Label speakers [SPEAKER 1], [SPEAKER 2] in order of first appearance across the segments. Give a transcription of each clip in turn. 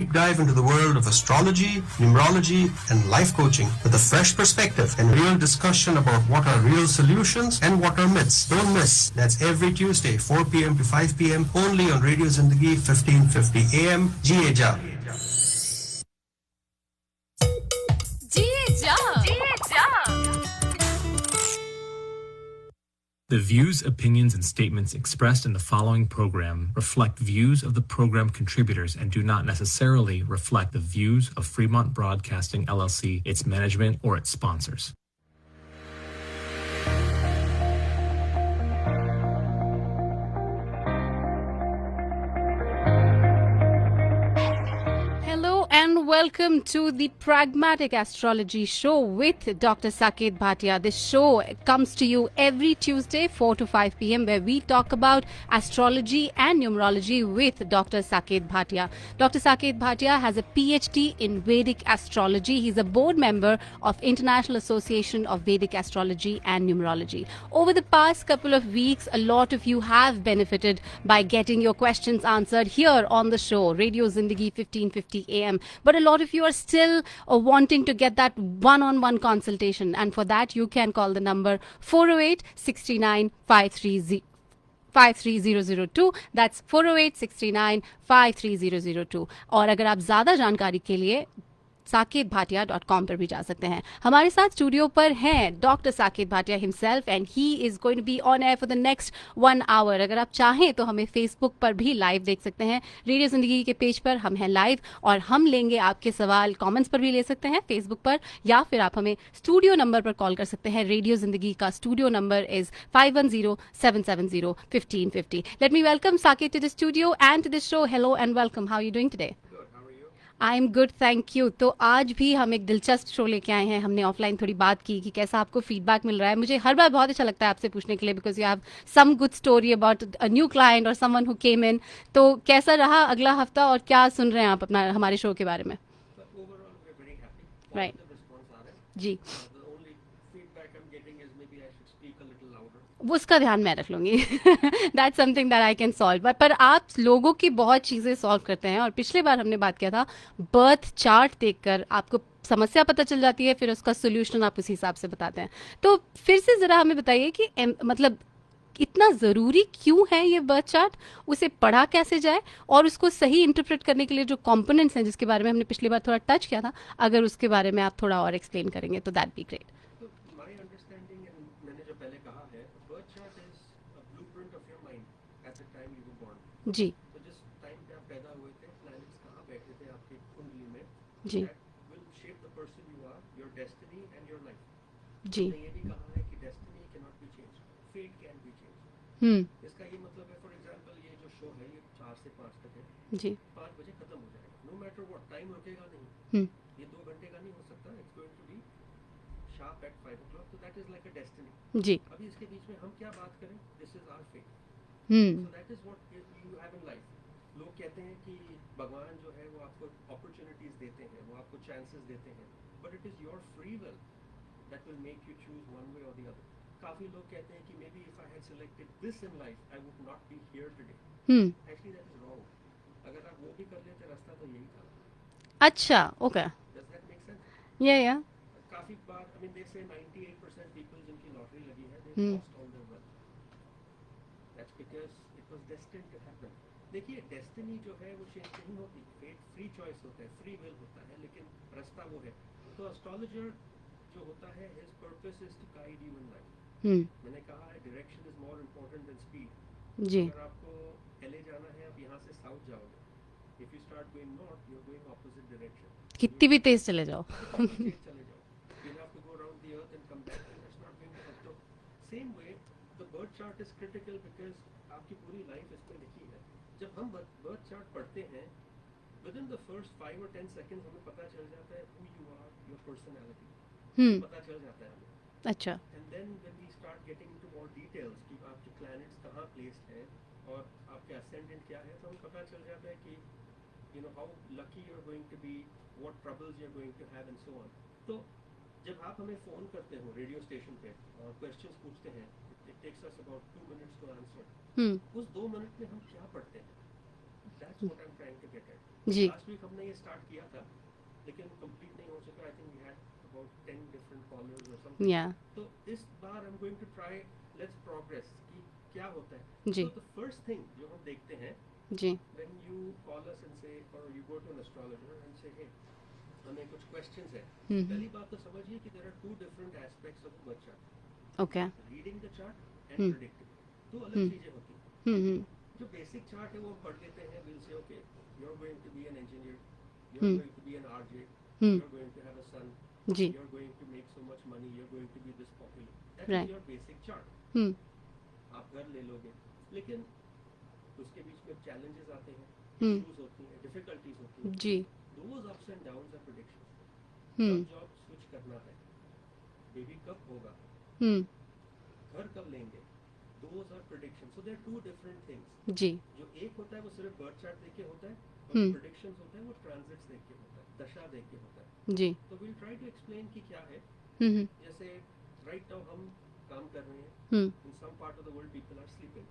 [SPEAKER 1] deep dive into the world of astrology, numerology, and life coaching with a fresh perspective and real discussion about what are real solutions and what are myths. Don't miss. That's every Tuesday, 4 p.m. to 5 p.m. only on Radio Zindagi, 1550 AM. Jiye Ja.
[SPEAKER 2] The views, opinions, and statements expressed in the following program reflect views of the program contributors and do not necessarily reflect the views of Fremont Broadcasting LLC, its management, or its sponsors.
[SPEAKER 3] Welcome to the Pragmatic Astrology Show with Dr. Saket Bhatia. This show comes to you every Tuesday 4 to 5 p.m. where we talk about astrology and numerology with Dr. Saket Bhatia. Dr. Saket Bhatia has a PhD in Vedic astrology. He's a board member of International Association of Vedic Astrology and Numerology. Over the past couple of weeks, a lot of you have benefited by getting your questions answered here on the show, Radio Zindagi 1550 AM. But a lot of you are still wanting to get that one-on-one consultation, and for that you can call the number 408-69-53002. That's 408-69-53002. और अगर आप ज़्यादा जानकारी के लिए saketbhatia.com पर भी जा सकते हैं. हमारे साथ स्टूडियो पर हैं doctor Saket Bhatia himself and he is going to be on air for the next 1 hour. अगर आप चाहें तो हमें फेसबुक पर भी लाइव देख सकते हैं. रेडियो जिंदगी के पेज पर हम हैं लाइव और हम लेंगे आपके सवाल. कमेंट्स पर भी ले सकते हैं फेसबुक पर, या फिर आप हमें स्टूडियो नंबर पर कॉल कर सकते हैं. रेडियो जिंदगी का studio number is 5107701550. Let me welcome Saket to the studio and to the show. Hello and welcome. How are you doing today? I am good, thank you. तो आज भी हम एक दिलचस्प शो लेके आए हैं. हमने ऑफलाइन थोड़ी बात की कि कैसा आपको फीडबैक मिल रहा है. मुझे हर बार बहुत अच्छा लगता है आपसे पूछने के लिए, because you have some good story about a new client और समवन हु केम इन. तो कैसा रहा अगला हफ्ता और क्या सुन रहे हैं आप अपना हमारे शो के बारे में? राइट जी, उसका ध्यान मैं रख लूंगी. That's something that I can solve. पर आप लोगों की बहुत चीज़ें सॉल्व करते हैं, और पिछले बार हमने बात किया था बर्थ चार्ट देखकर आपको समस्या पता चल जाती है, फिर उसका सोल्यूशन आप उसी हिसाब से बताते हैं. तो फिर से ज़रा हमें बताइए कि मतलब इतना ज़रूरी क्यों है ये बर्थ चार्ट, उसे पढ़ा कैसे जाए, और उसको सही इंटरप्रेट करने के लिए जो कंपोनेंट्स हैं जिसके बारे में हमने पिछली बार थोड़ा टच किया था, अगर उसके बारे में आप थोड़ा और एक्सप्लेन करेंगे तो दैट बी ग्रेट. जी
[SPEAKER 1] तो जिस टाइम पे आप पैदा हुए थे, प्लैनेट्स कहाँ बैठे थे आपकी कुंडली में,
[SPEAKER 3] जी,
[SPEAKER 1] will shape the person you are, your destiny and your life.
[SPEAKER 3] जी.
[SPEAKER 1] ये भी कहा है कि destiny cannot be changed, fate can be changed. इसका ये मतलब है, फॉर एग्जांपल ये जो शो है ये 4 से 5 तक है,
[SPEAKER 3] जी,
[SPEAKER 1] 5 बजे खत्म हो जाएगा. नो मैटर व्हाट, टाइम रुकेगा नहीं. ये 2 घंटे का नहीं हो सकता. It's going to be sharp at 5 o'clock. तो that is like a destiny.
[SPEAKER 3] जी.
[SPEAKER 1] अभी इसके बीच में हम क्या बात करें, this is our fate. So that is what you have in life. लोग कहते हैं कि भगवान जो है वो आपको अपॉर्चुनिटीज देते हैं, वो आपको चांसेस देते हैं, but it is your free will that will make you choose one way और द अदर. काफी लोग कहते हैं कि may be if I had selected this in life I would not be here today. Actually that is wrong. अगर आप वो भी कर लेते, रास्ता तो यही था.
[SPEAKER 3] अच्छा, okay.
[SPEAKER 1] Does that make sense?
[SPEAKER 3] या
[SPEAKER 1] काफी बार आई मीन दे से 98% पीपल जिनकी लॉटरी लगी है they lost all their wealth. That's because it was destined to happen. देखिए, डेस्टिनी जो है वो चेंज नहीं होती. फेट फ्री चॉइस होता है, फ्री विल होता है, लेकिन रास्ता वो है. तो एस्ट्रोलॉजर जो होता है, his purpose is to guide you in life. मैंने कहा है direction is more important than speed.
[SPEAKER 3] जी.
[SPEAKER 1] अगर आपको एलए जाना है, आप यहाँ से साउथ जाओगे. If you start going north, you are going opposite direction.
[SPEAKER 3] कितनी भी तेज चले जाओ.
[SPEAKER 1] चले जाओ. You have to go around the earth and come back. That's not going to help. So same way, the birth chart is critical because आपकी पूरी life इसमें लिखी है. जब हम बर्थ चार्ट पढ़ते हैं, within the first 5 or 10 seconds हमें पता चल जाता है who you are, your personality. पता चल जाता है हमें.
[SPEAKER 3] अच्छा.
[SPEAKER 1] And then when we start getting into more details कि आपके planets कहाँ placed हैं और आपके ascendant क्या है, तो हमें पता चल जाता है कि you know how lucky you're going to be, what troubles you're going to have and so on. तो जब आप हमें फ़ोन करते हो रेडियो स्टेशन पे और क्वेश्चंस पूछते हैं, it takes us about 2 minutes to answer. उस 2 मिनट में हम क्या पढ़ते हैं? That's what I am trying to get at.
[SPEAKER 3] जी
[SPEAKER 1] लास्ट वीक हमने ये स्टार्ट किया था लेकिन कंप्लीट नहीं हो सका। I think we had about 10 different callers और समथिंग।
[SPEAKER 3] या
[SPEAKER 1] तो इस बार I am going to try, let's progress कि क्या होता है।
[SPEAKER 3] जी
[SPEAKER 1] तो द फर्स्ट थिंग जो हम देखते हैं
[SPEAKER 3] जी
[SPEAKER 1] when you call us and say or you go to an astrologer and say hey हमें कुछ questions है। पहली बात तो समझिए कि there are two different aspects of a birth chart,
[SPEAKER 3] okay
[SPEAKER 1] reading the chart and predicting। दो अलग चीजें होती हैं। जो बेसिक चार्ट है वो हम पढ़ लेते हैं, we'll say okay you're going to be an engineer, you're going to be an RJ, you're going to have a son,
[SPEAKER 3] ji
[SPEAKER 1] you're going to make so much money, you're going to be this popular, that
[SPEAKER 3] Right.
[SPEAKER 1] is your basic chart। आप घर ले लोगे लेकिन उसके बीच में challenges आते हैं, issues होती हैं, डिफिकल्टीज होती हैं।
[SPEAKER 3] जी
[SPEAKER 1] those ups and downs are predictions.
[SPEAKER 3] हम्म
[SPEAKER 1] कब जॉब स्विच करना है, बेबी कब होगा, घर कब लेंगे, those are predictions. So there are two different things.
[SPEAKER 3] जी
[SPEAKER 1] जो एक होता है वो सिर्फ बर्थ चार्ट देख के होता है और प्रेडिक्शंस होता है वो ट्रांजिट्स देख के होता है, दशा देख के होता है।
[SPEAKER 3] जी
[SPEAKER 1] तो विल ट्राई टू एक्सप्लेन कि क्या है। जैसे राइट नाउ हम काम कर रहे हैं, in some part of the world people are sleeping.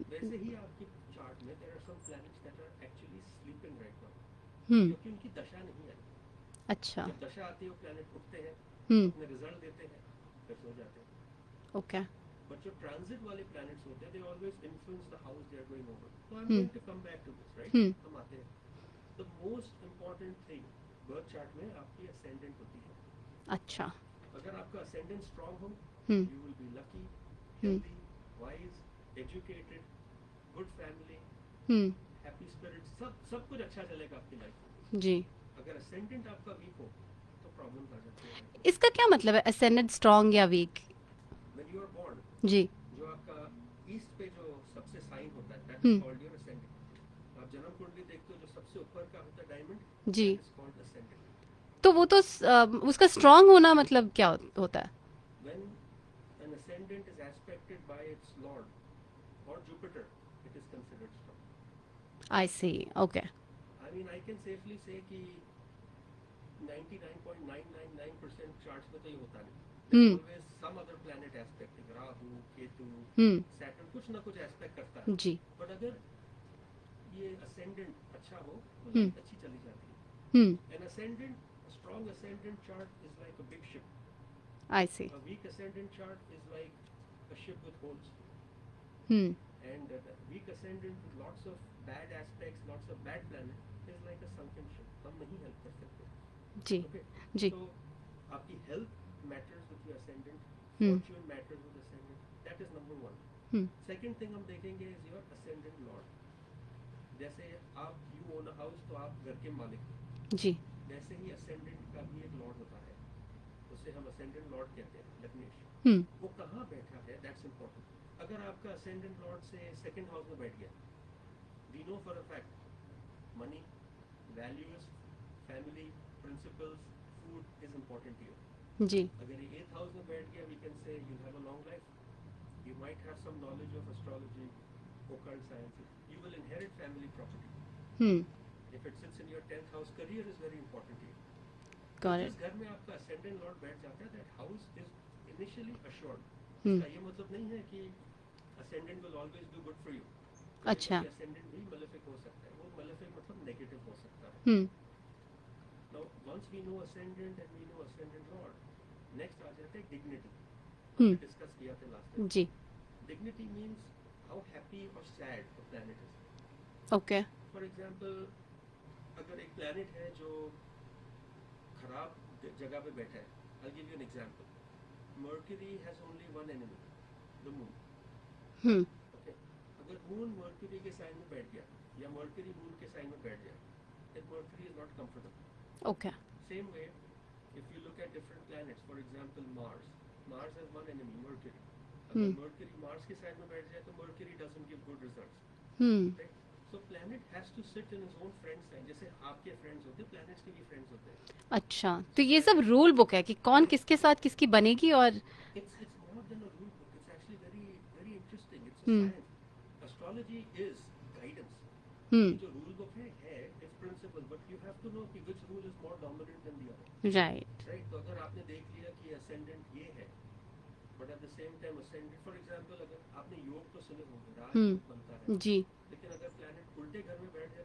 [SPEAKER 1] वैसे ही आपकी चार्ट में there are some planets that are actually sleeping right now, क्योंकि उनकी दशा नहीं आई।
[SPEAKER 3] अच्छा
[SPEAKER 1] जब दशा आती है वो प्लैनेट उठते हैं, अपने रिजल्ट देते हैं, फिर सो जाते हैं।
[SPEAKER 3] ओके
[SPEAKER 1] बट जो ट्रांजिट वाले प्लैनेट्स होते हैं they always influence the house they are going over. So I am going to come back to this right. हम आते हैं the most important thing birth chart में आपकी असेंडेंट होती है।
[SPEAKER 3] अच्छा
[SPEAKER 1] अगर आपका असेंडेंट स्ट्रांग हो
[SPEAKER 3] hmm
[SPEAKER 1] you will be lucky, healthy, wise, educated, good family, happy spirit, सब कुछ अच्छा चलेगा आपकी लाइफ में।
[SPEAKER 3] जी
[SPEAKER 1] अगर असेंडेंट आपका वीक हो तो प्रॉब्लम्स आ जाती है।
[SPEAKER 3] इसका क्या मतलब है असेंडेंट स्ट्रांग या weak?
[SPEAKER 1] When you are born,
[SPEAKER 3] जी
[SPEAKER 1] जो आपका ईस्ट पे जो सबसे साइन होता है that is called your ascendant. आप जन्म कुंडली देखते हो जो सबसे ऊपर का होता है डायमंड,
[SPEAKER 3] जी
[SPEAKER 1] दैट इज कॉल्ड असेंडेंट।
[SPEAKER 3] तो वो तो उसका स्ट्रांग होना मतलब क्या होता है?
[SPEAKER 1] When an ascendant is aspected by its lord or Jupiter, it is considered strong.
[SPEAKER 3] I see okay
[SPEAKER 1] I mean, I can safely say कि 99.999% charts में तो ये होता नहीं। There's always some other planet aspecting, Rahu, Ketu, Saturn, कुछ ना कुछ aspect करता है।
[SPEAKER 3] जी
[SPEAKER 1] But अगर ये ascendant अच्छा हो तो लाइफ अच्छी चली जाती है। An ascendant, a strong ascendant chart is like a big ship.
[SPEAKER 3] I C
[SPEAKER 1] A weak ascendant chart is like a ship with holes. And a weak ascendant with lots of bad aspects, lots of bad planets is like a sunken ship. हम नहीं help कर सकते।
[SPEAKER 3] जी
[SPEAKER 1] Okay?
[SPEAKER 3] जी
[SPEAKER 1] So आपकी health matters with your ascendant, fortune matters with ascendant. That is number one. Second thing हम देखेंगे is your ascendant lord. जैसे आप you own a house तो आप घर के मालिक हो।
[SPEAKER 3] जी
[SPEAKER 1] वैसे ही ascendant का भी एक lord होता है, उसे हम ascendant lord कहते हैं, लग्नेश। वो कहाँ बैठा है दैट्स इम्पोर्टेंट। अगर आपका ascendant lord से सेकंड हाउस में बैठ गया, we know for a fact money, values, family, principles, food is important to you।
[SPEAKER 3] जी
[SPEAKER 1] अगर ये 8th हाउस में बैठ गया, we can say you have a long life, you might have some knowledge of astrology, occult sciences, you will inherit family property। If it sits in your 10th house, career is very important to you।
[SPEAKER 3] Got
[SPEAKER 1] जिस
[SPEAKER 3] it
[SPEAKER 1] घर में आपका ascendant lord बैठ जाता है, that house is initially assured। इसका ये मतलब नहीं है कि ascendant will always do good for you।
[SPEAKER 3] अच्छा
[SPEAKER 1] ascendant भी malefic हो सकता है, वो malefic मतलब negative हो सकता है। Now once we know ascendant and we know ascendant lord, next आ जाता है dignity। हमने discuss किया था last time।
[SPEAKER 3] जी
[SPEAKER 1] Dignity means how happy or sad the planet is।
[SPEAKER 3] Okay
[SPEAKER 1] For example, अगर एक planet है जो खराब जगह पे बैठा है, I'll give you an example। Mercury has only one enemy, the moon। Okay? अगर moon Mercury के साइन में बैठ गया या Mercury moon के साइन में बैठ गया, then Mercury is not comfortable।
[SPEAKER 3] Okay
[SPEAKER 1] Same way, if you look at different planets, for example Mars, Mars has one enemy, Mercury। अगर Mercury Mars के साइन में बैठ जाए तो Mercury doesn't give good results। Right? So planet has to sit in his own friend sign। जैसे आपके friends होते हैं, planets के भी friends होते हैं।
[SPEAKER 3] अच्छा तो ये सब रूल बुक है कि कौन किसके साथ किसकी बनेगी और
[SPEAKER 1] It's more than a rule book. It's actually very interesting. It's a science. Astrology is guidance। ये जो rule book है it's principle, but you have to know कि which rule is more dominant than the other।
[SPEAKER 3] Right
[SPEAKER 1] Right? तो अगर आपने देख लिया कि ascendant ये है, but at the same time ascendant, for example, अगर आपने योग तो सुने होंगे, राज योग बनता है,
[SPEAKER 3] जी
[SPEAKER 1] लेकिन अगर planet उल्टे घर में बैठ जाए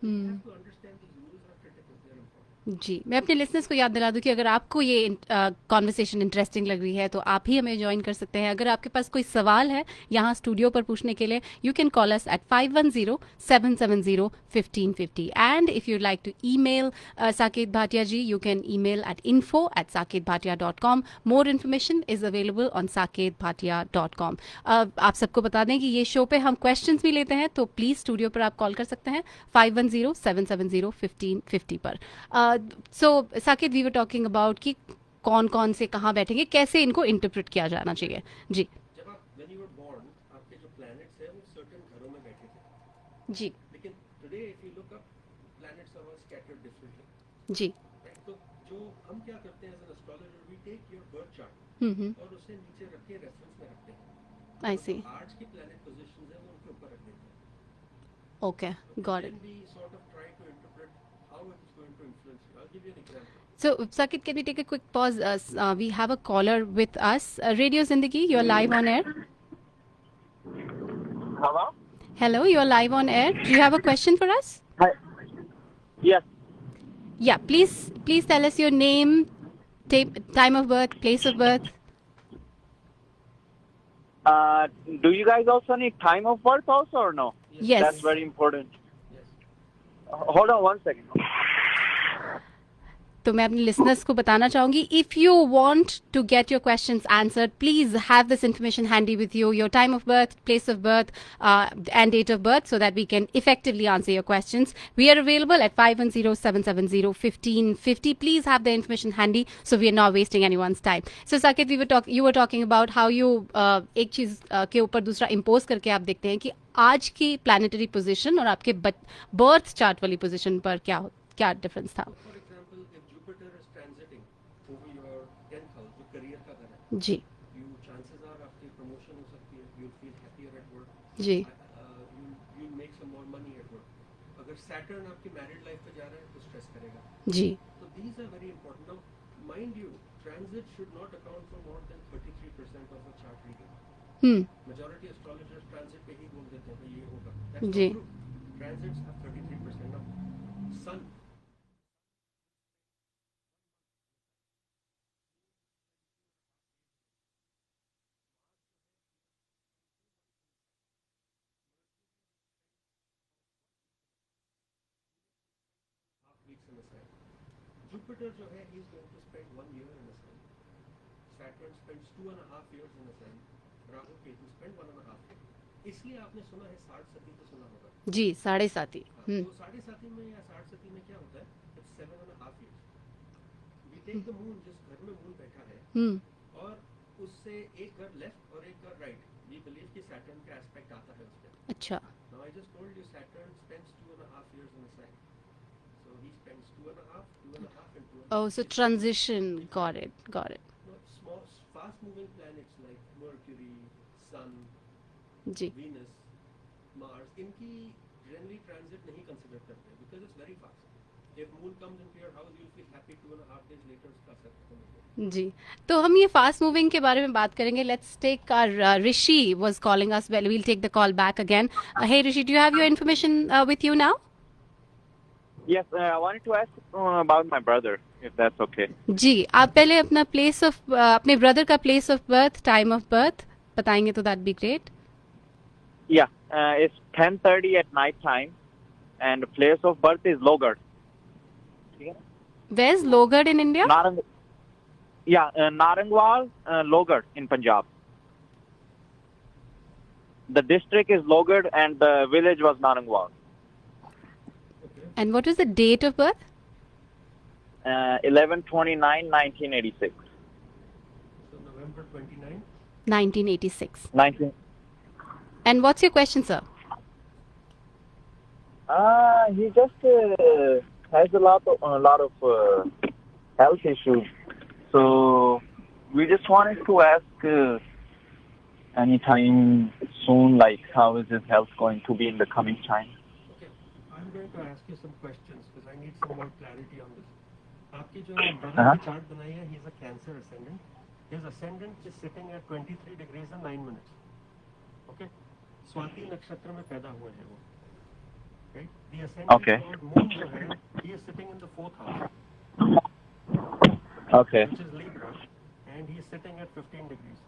[SPEAKER 1] have to understand these rules are critical, they're important.
[SPEAKER 3] जी, मैं अपने लिसनर्स को याद दिला दूं कि अगर आपको ये कॉन्वर्सेशन इंटरेस्टिंग लग रही है तो आप ही हमें ज्वाइन कर सकते हैं. अगर आपके पास कोई सवाल है यहाँ स्टूडियो पर पूछने के लिए, you can call us at 510-770-1550. And if you'd like to email Saket Bhatia ji, you can email at info@saketbhatia.com. More information is available on saketbhatia.com. आप सबको बता दें कि ये शो पे हम क्वेश्चंस भी लेते हैं, तो प्लीज स्टूडियो पर आप कॉल कर सकते हैं 510-770-1550 पर. So Saket, we were talking about कि कौन कौन से कहाँ बैठेंगे, कैसे इनको इंटरप्रेट किया जाना चाहिए. जी
[SPEAKER 1] जब आप when you were born, आपके जो planets हैं वो certain घरों में बैठे थे.
[SPEAKER 3] जी
[SPEAKER 1] लेकिन today if you look up, planets are all scattered differently.
[SPEAKER 3] Ji.
[SPEAKER 1] Right? तो जो हम क्या करते हैं as an astrologer, we take your birth chart और उसे नीचे रख के reference में रखते हैं.
[SPEAKER 3] आई सी.
[SPEAKER 1] आज की planet positions हैं वो उनके ऊपर रख देते हैं.
[SPEAKER 3] Okay, got it.
[SPEAKER 1] Then we sort of try to interpret how it is going to influence you. I'll give you an example.
[SPEAKER 3] So, Saket, can we take a quick pause? We have a caller with us. Radio Zindagi, you're live on air.
[SPEAKER 4] Hello?
[SPEAKER 3] Hello, you're live on air. Do you have a question for us?
[SPEAKER 4] Hi. Yes.
[SPEAKER 3] Yeah, please tell us your name, time of birth, place of birth.
[SPEAKER 4] Do you guys also need time of birth also or no?
[SPEAKER 3] Yes.
[SPEAKER 4] That's very important.
[SPEAKER 1] Yes.
[SPEAKER 4] Hold on one second.
[SPEAKER 3] तो मैं अपने listeners को बताना चाहूंगी, if you want to get your questions answered, please have this information handy with you, your time of birth, place of birth and date of birth, so that we can effectively answer your questions. We are available at 510-770-1550. Please have the information handy so we are not wasting anyone's time. So Saket, you were talking about how you एक चीज के ऊपर दूसरा impose करके आप देखते हैं कि आज की प्लानिटरी पोजिशन और आपके बर्थ चार्ट वाली पोजिशन पर क्या डिफरेंस था.
[SPEAKER 1] For example, if Jupiter is transiting over your 10th house, जो career का घर है,
[SPEAKER 3] जी
[SPEAKER 1] chances are आपकी promotion हो सकती है, you'll feel happier at work,
[SPEAKER 3] ji
[SPEAKER 1] you'll make some more money at work. अगर Saturn आपकी married life पे जा रहा है तो stress करेगा.
[SPEAKER 3] जी.
[SPEAKER 1] So these are very important. Now, mind you, transit should not account for more than 33% of the chart reading. Majority astrologers transit पे ही बोल देते हैं कि ये होगा. That's
[SPEAKER 3] ji.
[SPEAKER 1] not true. Transits have 33%. Now, Sun. Weeks in the sign. Jupiter जो है, he is going to spend 1 year in the sign. Saturn spends 2.5 years in the sign. Rahu Ketu spend 1.5 years. इसलिए आपने सुना है 60 सती तो सुना होगा.
[SPEAKER 3] जी, 7.5.
[SPEAKER 1] तो 60 में या 60 सती में क्या होता है? It's 7.5 years. We take the moon, जिस घर में moon बैठा है, और उससे एक घर लेफ्ट और एक घर राइट. We believe कि Saturn का एस्पेक्ट आता है उसमें.
[SPEAKER 3] अच्छा.
[SPEAKER 1] Now I just told you Saturn spends 2.5 years in the sign. So he spends 2.5, 2.5 and 2.5.
[SPEAKER 3] Oh, so transition. Got it.
[SPEAKER 1] No, small, fast-moving planets like Mercury, Sun,
[SPEAKER 3] ji.
[SPEAKER 1] Venus, Mars, इनकी generally transit नहीं consider करते because it's very fast. If moon comes into your house, you'll feel happy 2.5 days later उसका असर खत्म हो गया.
[SPEAKER 3] जी, तो हम ये फास्ट मूविंग के बारे में बात करेंगे. Let's take our Rishi was calling us. Well, we'll take the call back again. Hey Rishi, do you have your information with you now?
[SPEAKER 4] Yes, I wanted to ask about my brother, if that's okay.
[SPEAKER 3] जी, आप पहले अपना place of अपने brother का place of birth, time of birth बताएंगे तो that be great.
[SPEAKER 4] Yeah, it's 10:30 at night time, and the place of birth is Logad.
[SPEAKER 3] Where is Logad in India?
[SPEAKER 4] Narangwal, Logad in Punjab. The district is Logad and the village was Narangwal.
[SPEAKER 3] And what is the date of birth?
[SPEAKER 4] 11/29/1986.
[SPEAKER 1] So November 29.
[SPEAKER 3] 1986.
[SPEAKER 4] 19.
[SPEAKER 3] And what's your question, sir?
[SPEAKER 4] He just has a lot of health issues. So we just wanted to ask anytime soon, like how is his health going to be in the coming time?
[SPEAKER 1] Okay, I'm going to ask you some questions because I need some more clarity on this. आपकी जो brother की chart बनाई है, he is a Cancer ascendant. His ascendant is sitting at 23 degrees and 9 minutes. Okay, Swati नक्षत्र में पैदा हुए हैं वो. right? The ascendant
[SPEAKER 4] Okay.
[SPEAKER 1] lord moon जो है, he is sitting in the 4th house,
[SPEAKER 4] Okay.
[SPEAKER 1] which is Libra, and he is sitting at 15 degrees.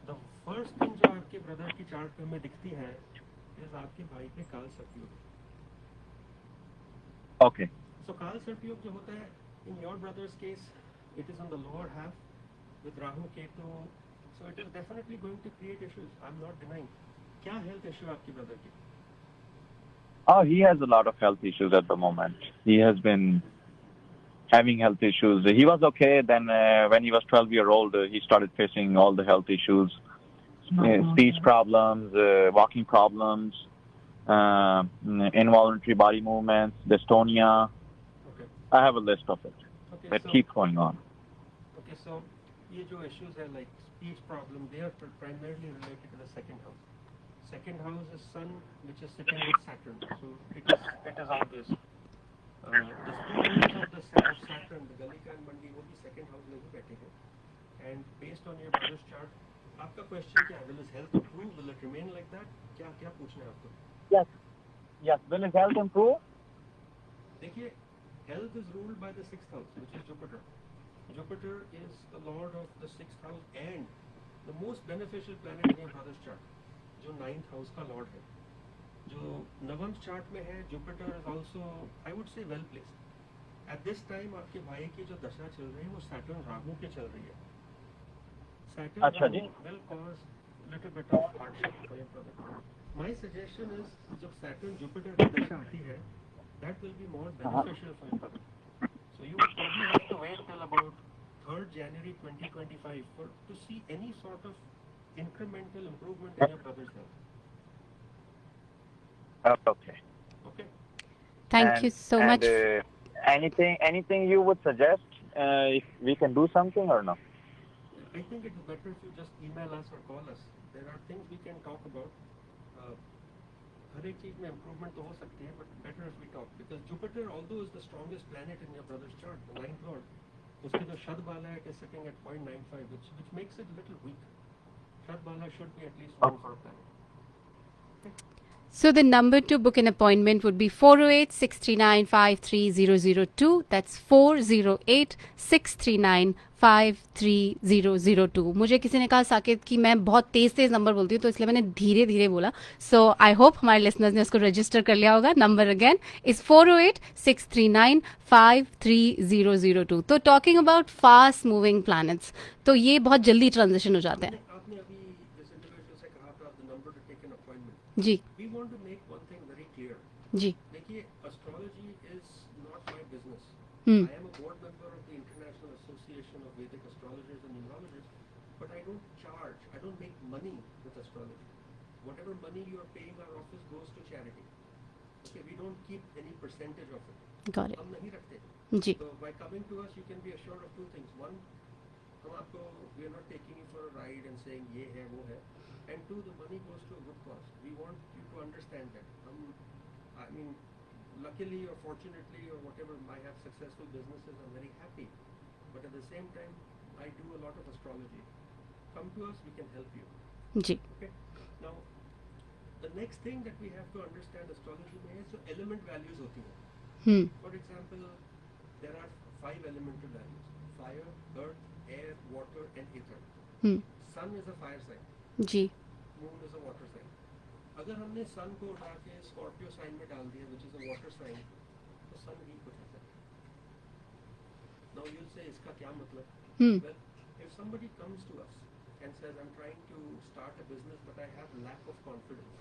[SPEAKER 1] The first thing जो आपके ब्रदर की चार्ट पे हमें दिखती है is आपके भाई के काल सर्पयोग.
[SPEAKER 4] Okay.
[SPEAKER 1] So काल सर्पयोग जो होता है, in your brother's case, it is on the lower half with Rahu Ketu, so it is definitely going to create issues. I'm not denying. क्या health issue आपके brother की?
[SPEAKER 4] Oh, he has a lot of health issues at the moment. He has been having health issues. He was okay. Then when he was 12-year-old, he started facing all the health issues, speech problems, walking problems, involuntary body movements, dystonia.
[SPEAKER 1] Okay.
[SPEAKER 4] I have a list of it.
[SPEAKER 1] Okay.
[SPEAKER 4] That
[SPEAKER 1] So
[SPEAKER 4] keeps going on.
[SPEAKER 1] okay. So ये जो issues है like speech problem, they are primarily related to the second house. Second house is Sun, which is sitting with Saturn. So it is obvious. The school rulers of the of Saturn, the Galika and Mandi, वो भी second house में ही बैठे हैं. And based on your brother's chart, आपका question क्या है? Will his health improve? Will it remain like that? क्या क्या पूछना है आपको?
[SPEAKER 4] Yes. Yes. Will his health improve?
[SPEAKER 1] देखिए, health is ruled by the 6th house, which is Jupiter. Jupiter is the lord of the 6th house and the most beneficial planet in your brother's chart, जो 9th house का lord है. जो नवम chart में है, Jupiter is also, I would say, well placed. At this time आपके भाई की जो दशा चल रही है वो Saturn राहु के चल रही है. Saturn
[SPEAKER 4] अच्छा जी.
[SPEAKER 1] Rahu will cause little bit of hardship for your brother. My suggestion is जब Saturn Jupiter की दशा आती है, that will be more beneficial for your brother. So you would probably have to wait till about 3rd January 2025 to see any sort of incremental improvement in your brother's health.
[SPEAKER 4] Okay.
[SPEAKER 1] Okay.
[SPEAKER 3] Thank you so much.
[SPEAKER 4] Anything you would suggest if we can do something or no?
[SPEAKER 1] I think it is better if you just email us or call us. There are things we can talk about. हर एक चीज में improvement तो हो सकती है, but better if we talk because Jupiter, although is the strongest planet in your brother's chart, the 9th lord, उसके जो शद बाला है, it is sitting at 0.95, which makes it a little weak. Shad bala should be at least 1 for a planet.
[SPEAKER 3] So the number to book an appointment would be 408-639-53002. That's 408-639-53002. मुझे किसी ने कहा साकेत कि मैं बहुत तेज नंबर बोलती हूँ तो इसलिए मैंने धीरे धीरे बोला. सो आई होप हमारे लिसनर्स ने उसको रजिस्टर कर लिया होगा. Number again is 408-639-53002. तो talking about fast moving planets, तो ये बहुत जल्दी ट्रांजिशन हो जाते हैं.
[SPEAKER 1] आपने अभी इस इंडिविजुअल से कहा था the number to take an appointment.
[SPEAKER 3] Ji.
[SPEAKER 1] We want to make one thing very clear.
[SPEAKER 3] जी.
[SPEAKER 1] देखिए, astrology is not my business. I am a board member of the International Association of Vedic Astrologers and Numerologists, but I don't charge. I don't make money with astrology. Whatever money you are paying our office goes to charity. Okay, we don't keep any percentage of it.
[SPEAKER 3] Got it.
[SPEAKER 1] हम नहीं रखते.
[SPEAKER 3] जी.
[SPEAKER 1] So by coming to us, you can be assured of two things. One, हम आपको we are not taking you for a ride and saying ये है वो है. And two, the money goes to a good cause. We want you to understand that. I mean, luckily or fortunately or whatever, I have successful businesses. I'm very happy. But at the same time, I do a lot of astrology. Come to us, we can help you.
[SPEAKER 3] Ji.
[SPEAKER 1] Okay. Now, the next thing that we have to understand astrology में है जो element values होती हैं. For example, there are 5 elemental values: fire, earth, air, water, and ether. Sun is a fire sign.
[SPEAKER 3] Ji.
[SPEAKER 1] Moon is a water sign. अगर हमने सन को उठा के स्कॉर्पियो साइन में डाल दिया, which is a water sign, तो सन वीक हो जाता है. Now you'll say इसका क्या मतलब? Well, if somebody comes to us and says I'm trying to start a business but I have lack of confidence,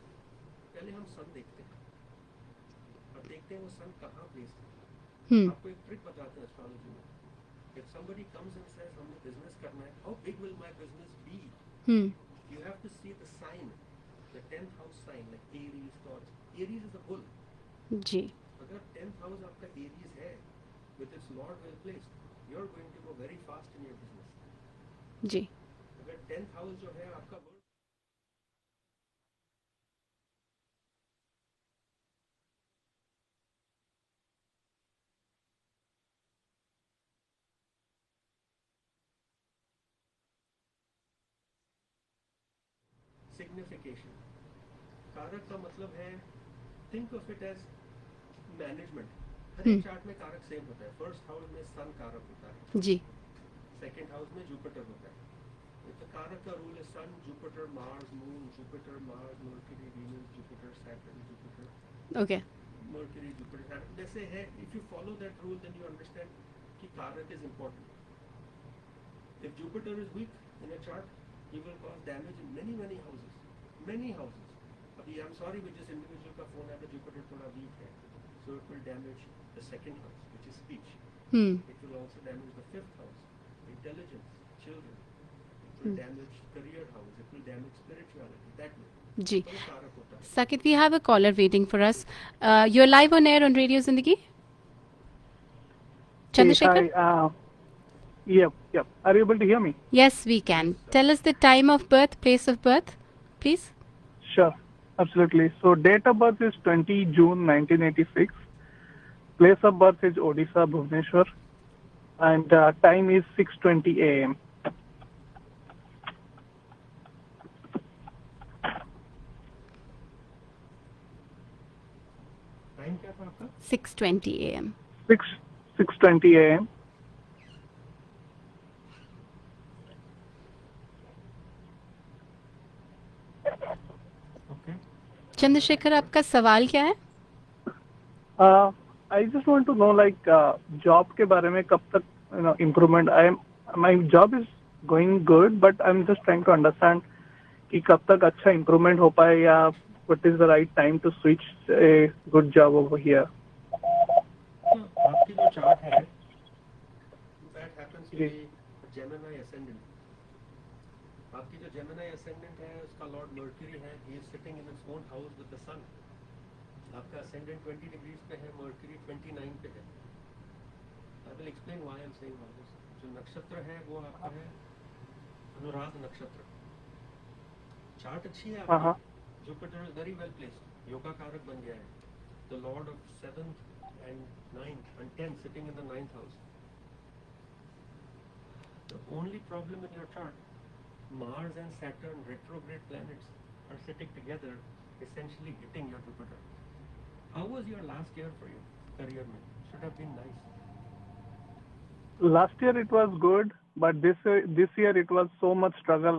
[SPEAKER 1] पहले हम सन देखते हैं और देखते हैं वो सन कहाँ प्लेस्ड है. आपको एक ट्रिक बताते हैं एस्ट्रोलॉजी में. If somebody comes and says हमने बिजनेस करना है, how big will my business be? You have to see the sign, the 10th house sign, like Aries, Taurus. Aries is a bull.
[SPEAKER 3] जी.
[SPEAKER 1] अगर 10th house आपका Aries है, with its lord well placed, you're going to go very fast in your business.
[SPEAKER 3] जी.
[SPEAKER 1] अगर 10th house जो है आपका bull, signification. कारक का मतलब है, think of it as management, हर एक चार्ट में कारक सेम होता है. फर्स्ट हाउस में सन कारक होता है
[SPEAKER 3] जी.
[SPEAKER 1] सेकंड हाउस में जुपिटर होता है. तो कारक का रूल है sun, Jupiter, Mars, moon, Jupiter, Mars, Mercury, Venus, Jupiter, Saturn, Jupiter,
[SPEAKER 3] Okay.
[SPEAKER 1] Mercury, Jupiter, Saturn. जैसे है, if you follow that rule then you understand कि कारक is important. If Jupiter is weak in a chart, he will cause damage in many houses. अभी I am sorry with जिस individual का phone है तो Jupiter थोड़ा week है, so it will damage the second house, which is speech. It will also damage the fifth house, intelligence, children. It will damage career house. It will damage spirituality. That way.
[SPEAKER 3] जी.
[SPEAKER 1] तो कारक होता है.
[SPEAKER 3] Saket, we have a caller waiting for us. You're live on air on Radio Zindagi. Chandrasekhar?
[SPEAKER 5] Hi, yep. Are you able to hear me?
[SPEAKER 3] Yes, we can. Tell us the time of birth, place of birth, please.
[SPEAKER 5] Sure, absolutely. So date of birth is 20 June 1986. Place of birth is Odisha, Bhubaneswar. And time is 6:20 a.m.
[SPEAKER 1] Time क्या था आपका?
[SPEAKER 3] 6:20 a.m.
[SPEAKER 5] 6:20 a.m.
[SPEAKER 1] Okay.
[SPEAKER 3] Chandrashekhar, आपका सवाल क्या है?
[SPEAKER 5] I just want to know, like, job के बारे में कब तक improvement. My job is going good, but I'm just trying to understand कि कब तक अच्छा improvement हो पाए, या what is the right time to switch a good job over here.
[SPEAKER 1] तो आपकी जो चार्ट है, that happens to be Gemini ascendant. आपकी जो Gemini ascendant है, उसका लॉर्ड मर्क्यूरी है. He is sitting in his own house with the sun. आपका ascendant 20 degrees पे है, मर्क्यूरी 29 पे है. I will explain why I'm saying all this. जो नक्षत्र है वो आपका है अनुराग नक्षत्र. चार्ट अच्छी है आपकी. Jupiter is very well placed. Yoga कारक बन गया है. The Lord of 7th and 9th and 10th sitting in the 9th house. The only problem in your chart, Mars and Saturn, retrograde planets, are sitting together, essentially hitting your Jupiter. How was your last year for you, career mein? Should have been nice.
[SPEAKER 5] Last year it was good, but this year it was so much struggle.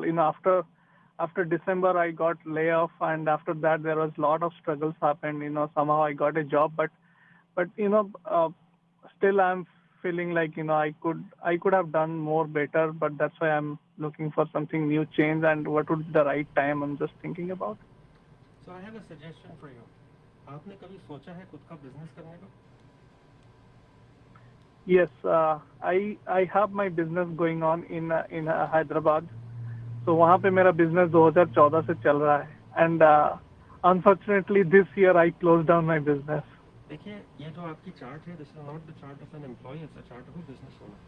[SPEAKER 5] After December I got layoff, and after that there was lot of struggles happened. Somehow I got a job, but still I'm feeling like I could have done more better. But that's why I'm looking for something new, change, and what would be the right time. I'm just thinking about.
[SPEAKER 1] So I have a suggestion for you. आपने कभी सोचा है खुद का business करने का?
[SPEAKER 5] Yes, I have my business going on in Hyderabad. So वहाँ पे मेरा business 2014 से चल रहा है, and unfortunately this year I closed down my business.
[SPEAKER 1] देखिए, ये जो आपकी चार्ट है, this is not the chart of an employee, it's a chart of a business owner.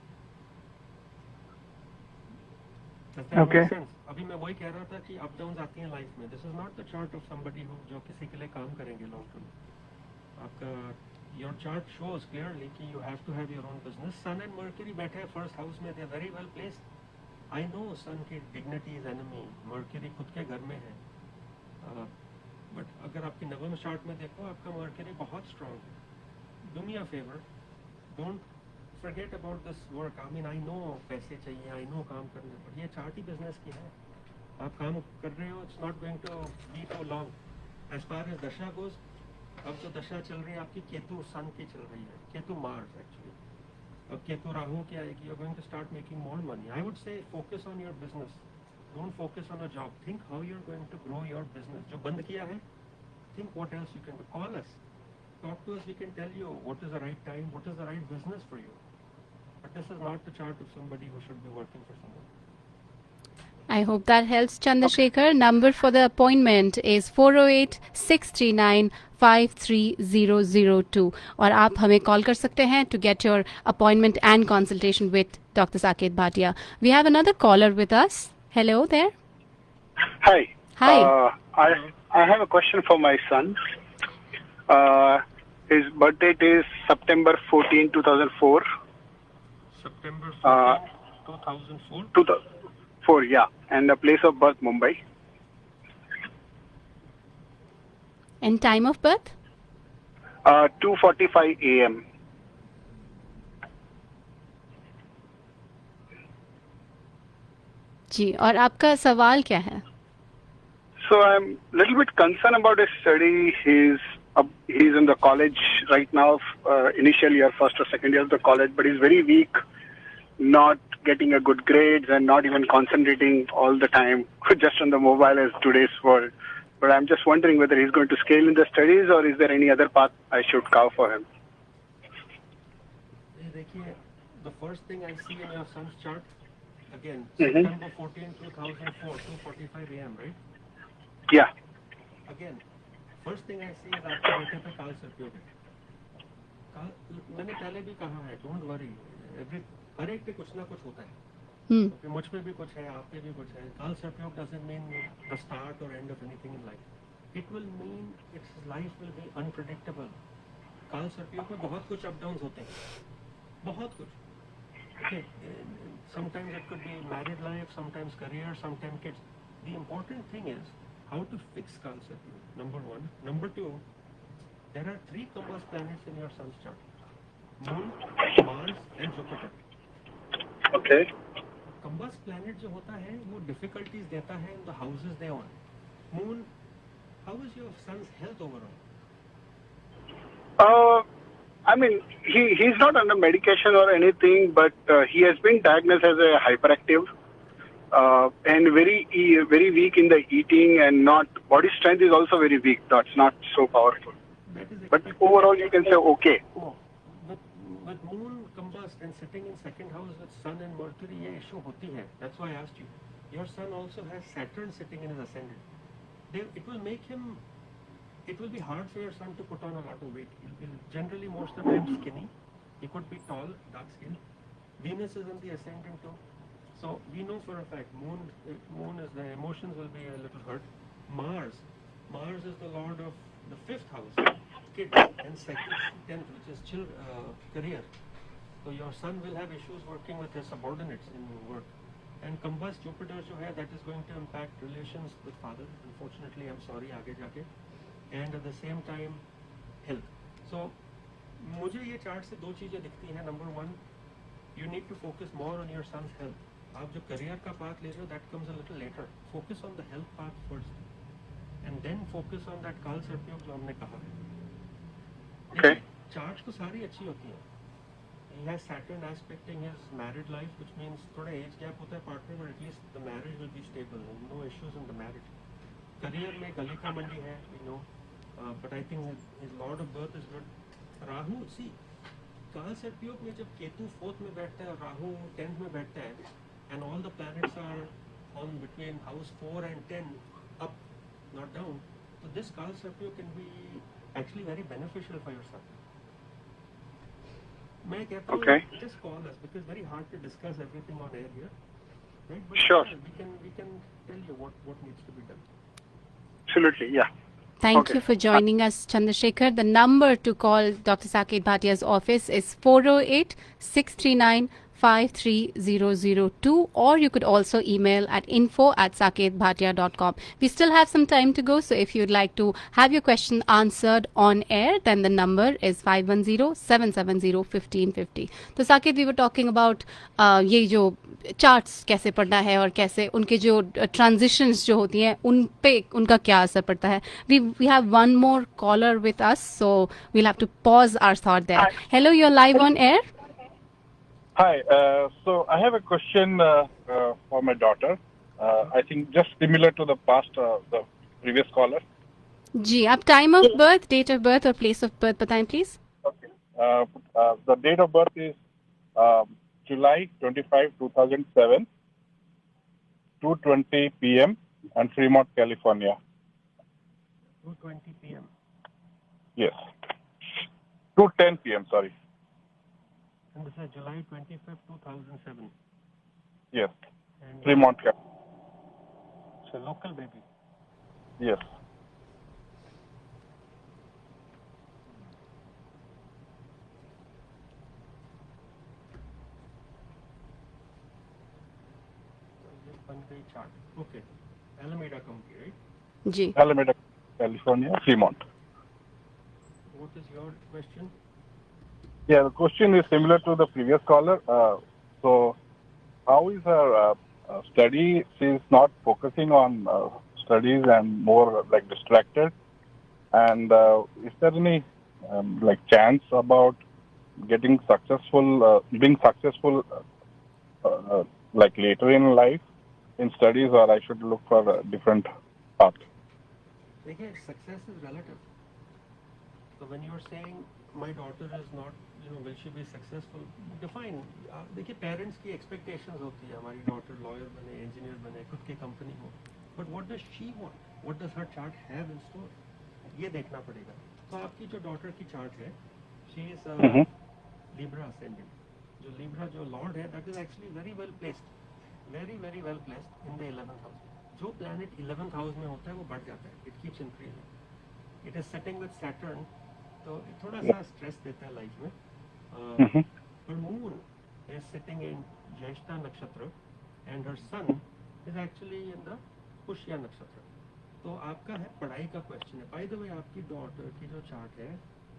[SPEAKER 1] Does that
[SPEAKER 5] Okay.
[SPEAKER 1] make sense? अभी मैं वही कह रहा था कि अप डाउन्स आती हैं लाइफ में. This is not the chart of somebody who जो किसी के लिए काम करेंगे long term. आपका your chart shows clearly कि you have to have your own business. Sun and Mercury बैठे हैं first house में, they are very well placed. I know Sun की dignity is enemy, Mercury खुद के घर में है. But अगर आपकी नवम चार्ट में देखो, आपका Mercury बहुत strong है. Do me a favor, don't forget about this work. I mean, I know पैसे चाहिए, I know काम करने, but ये चार्ट ही business की है. आप काम कर रहे हो, it's not going to be too long. As far as दशा goes, अब जो दशा चल रही है आपकी केतु सन की चल रही है, केतु मार्स एक्चुअली. अब केतु राहु की आएगी, you're going to start making more money. I would say focus on your business. Don't focus on a job. Think how you're going to grow your business. जो बंद किया है, think what else you can do. Call us. Talk to us. We can tell you what is the right time, what is the right business for you. But this is not the chart of somebody who should be working for someone.
[SPEAKER 3] I hope that helps, Chandrasekhar. Number for the appointment is 408-639-53002. और आप हमें call कर सकते हैं to get your appointment and consultation with Dr. Saket Bhatia. We have another caller with us. Hello there.
[SPEAKER 6] Hi.
[SPEAKER 3] Hi.
[SPEAKER 6] I have a question for my son. His birth date is September 14, 2004.
[SPEAKER 1] September 14, 2004.
[SPEAKER 6] 2004, yeah. And the place of birth, Mumbai.
[SPEAKER 3] And time of birth?
[SPEAKER 6] 2:45 a.m.
[SPEAKER 3] जी, और आपका सवाल क्या है?
[SPEAKER 6] So I'm a little bit concerned about his study. He's in the college right now, initial year, first or second year of the college, but he's very weak, not getting a good grades and not even concentrating all the time just on the mobile as today's world. But I'm just wondering whether he's going to scale in the studies or is there any other path I should carve for him?
[SPEAKER 1] देखिए, the first thing I see in your son's chart, again,
[SPEAKER 6] Mhm.
[SPEAKER 1] September 14, 2004, 2:45 a.m., right?
[SPEAKER 6] Yeah.
[SPEAKER 1] Again, first thing I see is आपके बेटे पे काल सर्पियोग है। मैंने पहले भी कहा है, don't worry, हर एक पे कुछ ना कुछ होता है। क्योंकि मुझ पे भी कुछ है, आप पे भी कुछ है। काल सर्पियोग doesn't mean the start or end of anything in life. It will mean its life will be unpredictable. काल सर्पियोग में बहुत कुछ up downs होते हैं, बहुत कुछ। Okay, sometimes it could be married life, sometimes career, sometimes kids. The important thing is how to fix Kal Satyug, number one. Number two, there are 3 compass planets in your son's chart: Moon, Mars and Jupiter.
[SPEAKER 6] Okay.
[SPEAKER 1] Compass planet जो होता है वो difficulties देता है in the houses they own. Moon, how is your son's health overall?
[SPEAKER 6] I mean, he's not under medication or anything, but he has been diagnosed as a hyperactive. And very weak in the eating, and not body strength is also very weak. That's not so powerful. But overall, you can say okay.
[SPEAKER 1] Oh, with Moon combust and sitting in second house with Sun and Mercury, ये issue होती है. That's why I asked you. Your son also has Saturn sitting in his ascendant. It will be hard for your son to put on a lot of weight. He'll generally most of the time skinny. He could be tall, dark skin. Venus is in the ascendant too. So we know for a fact, Moon is the emotions will be a little hurt. Mars is the lord of the 5th house, kids, and second, 10th, which is career. So your son will have issues working with his subordinates in work. And combust Jupiter जो है, that is going to impact relations with father. Unfortunately, I'm sorry, आगे जाके. And at the same time, health. So मुझे ये chart से 2 चीजें दिखती हैं. Number one, you need to focus more on your son's health. आप जो करियर का पाथ ले रहे हो, that comes a little later. Focus on the health path first, and then focus on that काल सर्पियोग जो हमने कहा है.
[SPEAKER 6] Okay.
[SPEAKER 1] चार्ट तो सारी अच्छी होती हैं. He has Saturn aspecting his married life, which means थोड़ा age gap होता है partner, but at least the marriage will be stable. No issues in the marriage. Career में गलिका मंडी है, we know, but I think his lord of birth is good. Rahu, see, काल सर्पियोग में जब Ketu 4th में बैठता है, राहु 10th में बैठता है, and all the planets are on between house 4 and 10, up, not down. So this Kal Sarpiयोग can be actually very beneficial for your son. मैं कहता हूँ, just call us, because very hard to discuss everything on air here, right? But
[SPEAKER 6] sure,
[SPEAKER 1] we can tell you what needs to be done.
[SPEAKER 6] Absolutely, yeah.
[SPEAKER 3] Thank you for joining us, Chandrasekhar. The number to call Dr. Saket Bhatia's office is 408-639-53002, or you could also email at info@saketbhatia.com. We still have some time to go, so if you'd like to have your question answered on air, then the number is 510-770-1550. So Saket, we were talking about ये जो charts कैसे पढ़ना है और कैसे उनके जो transitions जो होती हैं उन पे उनका क्या असर पड़ता है. We have one more caller with us, so we'll have to pause our thought there. Hello, you're live on air.
[SPEAKER 7] Hi. So I have a question for my daughter. I think just similar to the the previous caller.
[SPEAKER 3] जी, आप time of birth, date of birth और place of birth बताएं please.
[SPEAKER 7] Okay. The date of birth is July 25, 2007, 2:20 p.m. and Fremont, California.
[SPEAKER 1] 2:20 p.m.
[SPEAKER 7] Yes. 2:10 p.m. Sorry.
[SPEAKER 1] And this is July 25th, 2007.
[SPEAKER 7] Yes.
[SPEAKER 1] And
[SPEAKER 7] Fremont, California.
[SPEAKER 1] It's a local baby.
[SPEAKER 7] Yes.
[SPEAKER 1] Chart. Okay. Alameda County, right?
[SPEAKER 3] जी.
[SPEAKER 7] Alameda, California, Fremont.
[SPEAKER 1] वो what is your question?
[SPEAKER 7] Yeah, the question is similar to the previous caller. So, how is her study? She's not focusing on studies and more like distracted. And is there any like chance about getting successful, being successful, like later in life in studies, or I should look for a different path?
[SPEAKER 1] देखिए, success is relative. So when you are saying my daughter is not, will she be successful? Define. देखिए, parents की expectations होती है, हमारी daughter lawyer बने, engineer बने, खुद की company हो. But what does she want? What does her chart have in store? ये देखना पड़ेगा. तो आपकी जो daughter की chart है, she is Libra ascendant. जो Libra जो Lord है, that is actually very well placed, very very well placed in the 11th house. जो planet 11th house में होता है वो बढ़ जाता है. It keeps increasing. It is setting with Saturn, तो थोड़ा सा स्ट्रेस देता है लाइफ में. Her moon is sitting in Jyeshta nakshatra and her sun is actually in the Pushya nakshatra. तो आपका है पढ़ाई का क्वेश्चन है. बाय द वे, आपकी डॉटर की जो चार्ट है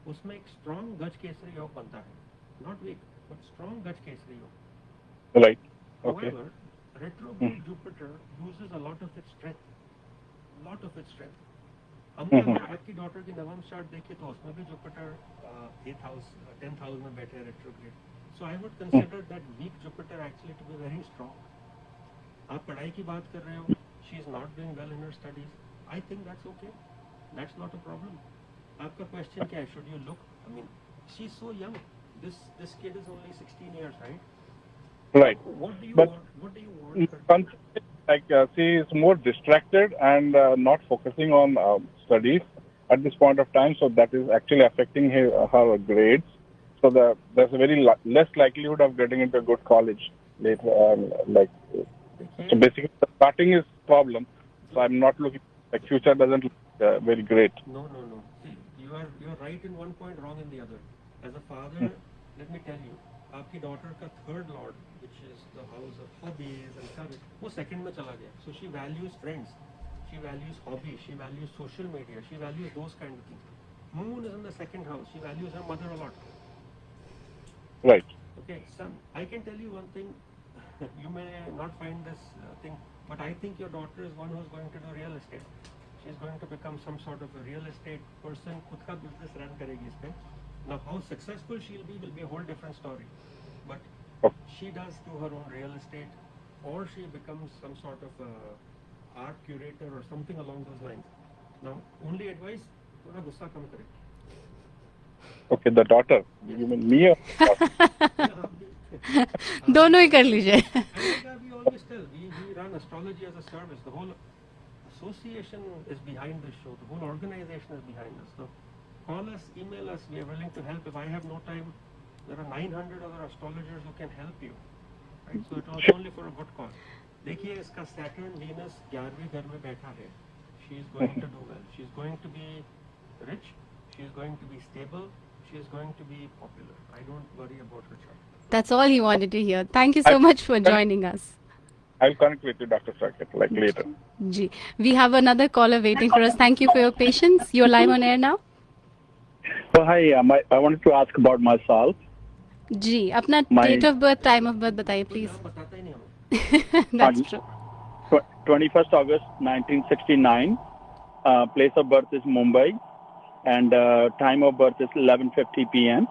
[SPEAKER 1] उसमें एक स्ट्रॉन्ग गज केसरी योग बनता है. नॉट वीक बट स्ट्रॉन्ग गज केसरी योग.
[SPEAKER 7] Right. Okay.
[SPEAKER 1] However, retrograde Jupiter loses a lot of its strength. Lot of its strength. हमने अगर आपकी डॉटर की नवम चार्ट देखी तो उसमें भी Jupiter 8th house 10th house में बैठे हैं retrograde. So I would consider that week Jupiter actually to be very strong. आप पढ़ाई की बात कर रहे हो, she is not doing well in her studies. I think that's okay, that's not a problem. आपका क्वेश्चन क्या है? Should you look, I mean she is so young. This kid is only 16 years, right?
[SPEAKER 7] Right.
[SPEAKER 1] What do you
[SPEAKER 7] But
[SPEAKER 1] want? What do you want her?
[SPEAKER 7] like she is more distracted and not focusing on studies at this point of time, so that is actually affecting her grades. So there's a very less likelihood of getting into a good college later. So basically, the starting is problem. So I'm not looking, like future doesn't look very great.
[SPEAKER 1] No. See, you're right in one point, wrong in the other. As a father, let me tell you, आपकी daughter का third Lord which is the house of hobbies and courage, वो second में चला गया. So she values friends, she values hobbies, she values social media, she values those kind of things. Moon is in the second house, she values her mother a lot.
[SPEAKER 7] Right.
[SPEAKER 1] Okay, son, I can tell you one thing. You may not find this thing, but I think your daughter is one who's going to do real estate. She's going to become some sort of a real estate person. खुद का business run करेगी इस पे. Now, how successful she'll be will be a whole different story. But she does do her own real estate, or she becomes some sort of art curator or something along those lines. Now, only advice, थोड़ा गुस्सा कम करे.
[SPEAKER 7] Okay, the daughter. You mean me or daughter?
[SPEAKER 3] दोनों ही कर लीजिए.
[SPEAKER 1] We always tell, we run astrology as a service. The whole association is behind this show. The whole organization is behind us. So, call us, email us. We are willing to help. If I have no time, there are 900 other astrologers who can help you. Right? So it was only for a good cause. देखिए, इसका Saturn, Venus 11वें घर में बैठा है. She is going to do well. She is going to be rich. She is going to be stable. She is going to be popular. I don't worry about her chart.
[SPEAKER 3] That's all he wanted to hear. Thank you so much for joining us.
[SPEAKER 7] I'll connect with you, Dr. Saket, like later.
[SPEAKER 3] Ji, we have another caller waiting for us. Thank you for your patience. You're live on air now.
[SPEAKER 8] So hi, I wanted to ask about myself.
[SPEAKER 3] जी, अपना date of birth, time of birth बताइए please.
[SPEAKER 1] बताता ही नहीं हमें.
[SPEAKER 3] That's true.
[SPEAKER 8] 21st August 1969. Place of birth is Mumbai, and time of birth is 11:50 p.m.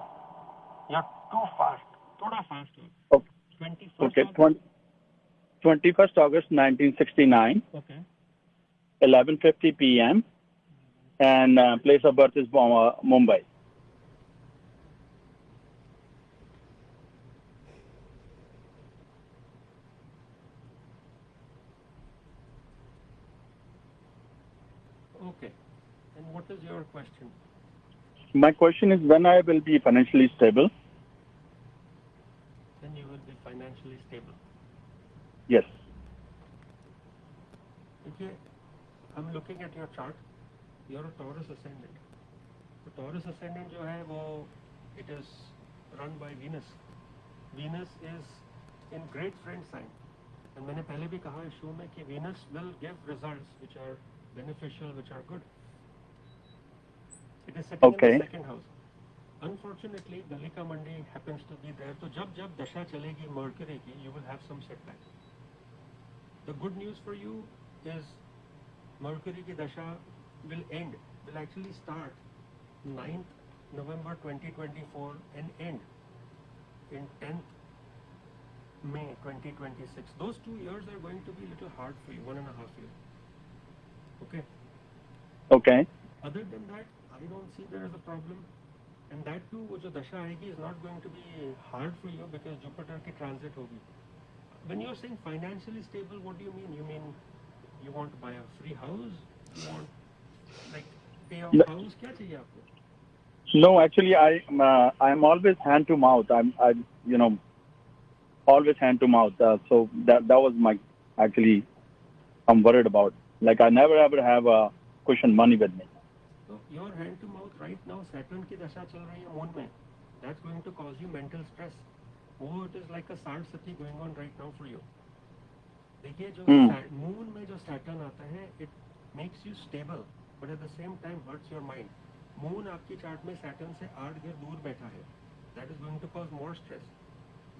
[SPEAKER 1] You're too fast. थोड़ा fast.
[SPEAKER 8] Okay.
[SPEAKER 1] 21st.
[SPEAKER 8] Okay. 21st August 1969.
[SPEAKER 1] Okay.
[SPEAKER 8] 11:50 p.m. and place of birth is Mumbai.
[SPEAKER 1] Okay. And what is your question?
[SPEAKER 8] My question is when I will be financially stable.
[SPEAKER 1] Then you will be financially stable.
[SPEAKER 8] Yes.
[SPEAKER 1] Okay. I'm looking at your chart. You're a Taurus ascendant. The Taurus ascendant जो है वो it is run by Venus. Venus is in great friend sign. And मैंने पहले भी कहा इस show में कि Venus will give results which are beneficial, which are good. It is sitting in the second house. Unfortunately, Galika Mandi happens to be there. So jab dasha chalegi Mercury ki, you will have some setback. The good news for you is Mercury ki dasha will actually start 9th November 2024 and end in 10th May 2026. Those 2 years are going to be a little hard for you, 1.5 years. Okay.
[SPEAKER 8] Okay.
[SPEAKER 1] Other than that, I don't see there is a problem. And that too, wo jo dasha aayegi is not going to be hard for you because Jupiter ki transit hogi. When you're saying financially stable, what do you mean? You mean you want to buy a free house? You want like pay off house? Kya chahiye aapko?
[SPEAKER 8] No, actually, I'm always hand to mouth. I'm always hand to mouth. So that was my actually I'm worried about. Like I never ever have a cushion money with me.
[SPEAKER 1] So your hand to mouth right now, Saturn ki dasha chal rahi hai moon mein. That's going to cause you mental stress. Oh, it is like a sad sati going on right now for you. देखिए जो moon में जो Saturn आता है, it makes you stable, but at the same time hurts your mind. Moon आपकी chart में Saturn से 8 gear दूर बैठा है. That is going to cause more stress.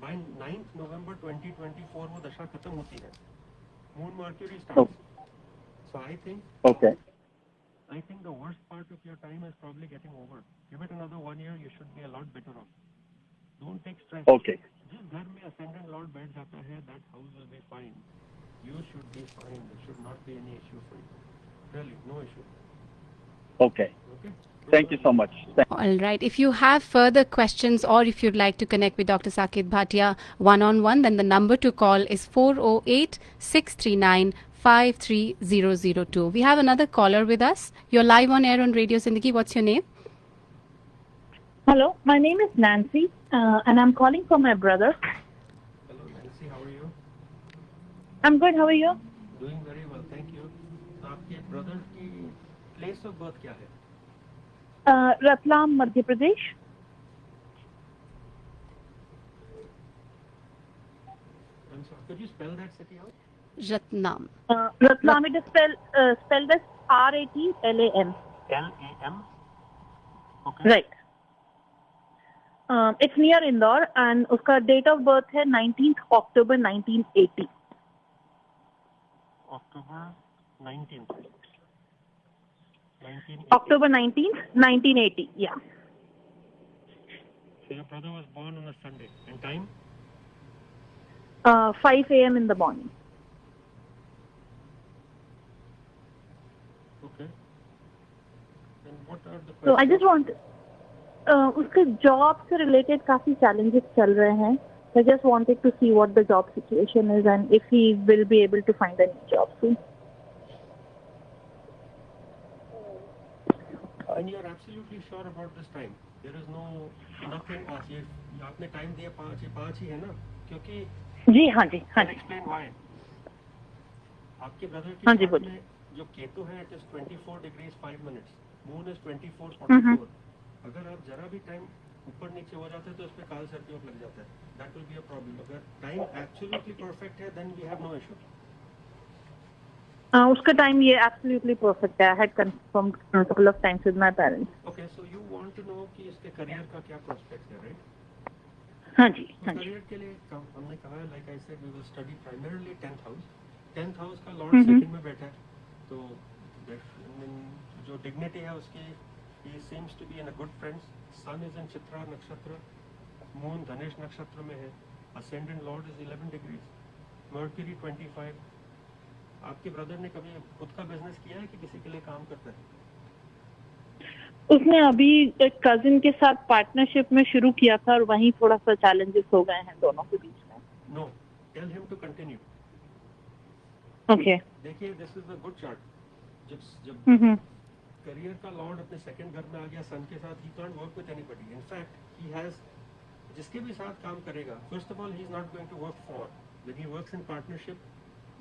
[SPEAKER 1] By 9th November 2024 वो दशा खत्म होती है. Moon Mercury starts. So I think the worst part of your time is probably getting over. Give it another 1 year, you should be a lot better off. Don't take stress.
[SPEAKER 8] Okay.
[SPEAKER 1] जिस घर में ascendant lord बैठ जाता है, that house will be fine. You should be fine. There should not be any issue for you. Really, no issue.
[SPEAKER 8] Okay. Thank you so much.
[SPEAKER 3] All right. If you have further questions or if you'd like to connect with Dr. Saket Bhatia one-on-one, then the number to call is 408-639-53002. We have another caller with us. You're live on air on Radio Zindagi. What's your name?
[SPEAKER 9] Hello, my name is Nancy, and I'm calling for my brother.
[SPEAKER 1] Hello, Nancy. How are you?
[SPEAKER 9] I'm good. How are you?
[SPEAKER 1] Doing very well, thank you. तो आपके brother की place of birth क्या है?
[SPEAKER 9] Ratlam, Madhya Pradesh.
[SPEAKER 1] I'm sorry. Could you spell that city out?
[SPEAKER 3] Ratnam.
[SPEAKER 9] Ratlam, it is spelled as R-A-T-L-A-M.
[SPEAKER 1] L-A-M? Okay.
[SPEAKER 9] Right. It's near Indore, and उसका date of birth है 19th October 1980.
[SPEAKER 1] October 19th.
[SPEAKER 9] October 19th, 1980. Yeah.
[SPEAKER 1] So your brother was born on a Sunday. And time?
[SPEAKER 9] 5 a.m. in the morning.
[SPEAKER 1] Okay. And what are the questions?
[SPEAKER 9] So I just want उसके job से related काफी challenges चल रहे हैं. I just wanted to see what the job situation is and if he will be able to find a new job soon.
[SPEAKER 1] And you're absolutely sure about this time. There is nothing off. ये आपने time दिया 5 ही है ना? क्योंकि
[SPEAKER 9] जी हाँ जी.
[SPEAKER 1] Explain why. आपके brother की chart में जो केतु है, it is 24 degrees 5 minutes. Moon is 24:44. अगर आप जरा भी time ऊपर नीचे हो जाता है तो उस पे काल सर्प योग लग जाता है. That will be a problem. अगर time absolutely perfect है, then we have no issue.
[SPEAKER 9] उसका time ये absolutely perfect है. I had confirmed a couple of times with my parents.
[SPEAKER 1] Okay, so you want to know कि इसके career का क्या prospect है, right?
[SPEAKER 9] हाँ जी.
[SPEAKER 1] Career के लिए हमने कहा है, like I said, we will study primarily 10th house. 10th house का Lord second में बैठा है, तो जो dignity है उसकी, he seems to be in a good friends. Sun is in Chitra nakshatra, Moon Dhanesh nakshatra में है, ascendant Lord is 11 degrees, Mercury 25. आपके ब्रदर ने कभी खुद का बिजनेस किया है कि किसी के लिए काम करता है?
[SPEAKER 9] उसने अभी एक कजिन के साथ पार्टनरशिप में शुरू किया था और वहीं थोड़ा सा चैलेंजेस हो गए हैं दोनों के बीच में.
[SPEAKER 1] No, tell him to continue.
[SPEAKER 9] Okay.
[SPEAKER 1] देखिए, this is a good chart. जब करियर का लॉर्ड अपने सेकंड घर में आ गया सन के साथ, he can't work with anybody. In fact he has, जिसके भी साथ काम करेगा, first of all he is not going to work for. When he works in partnership,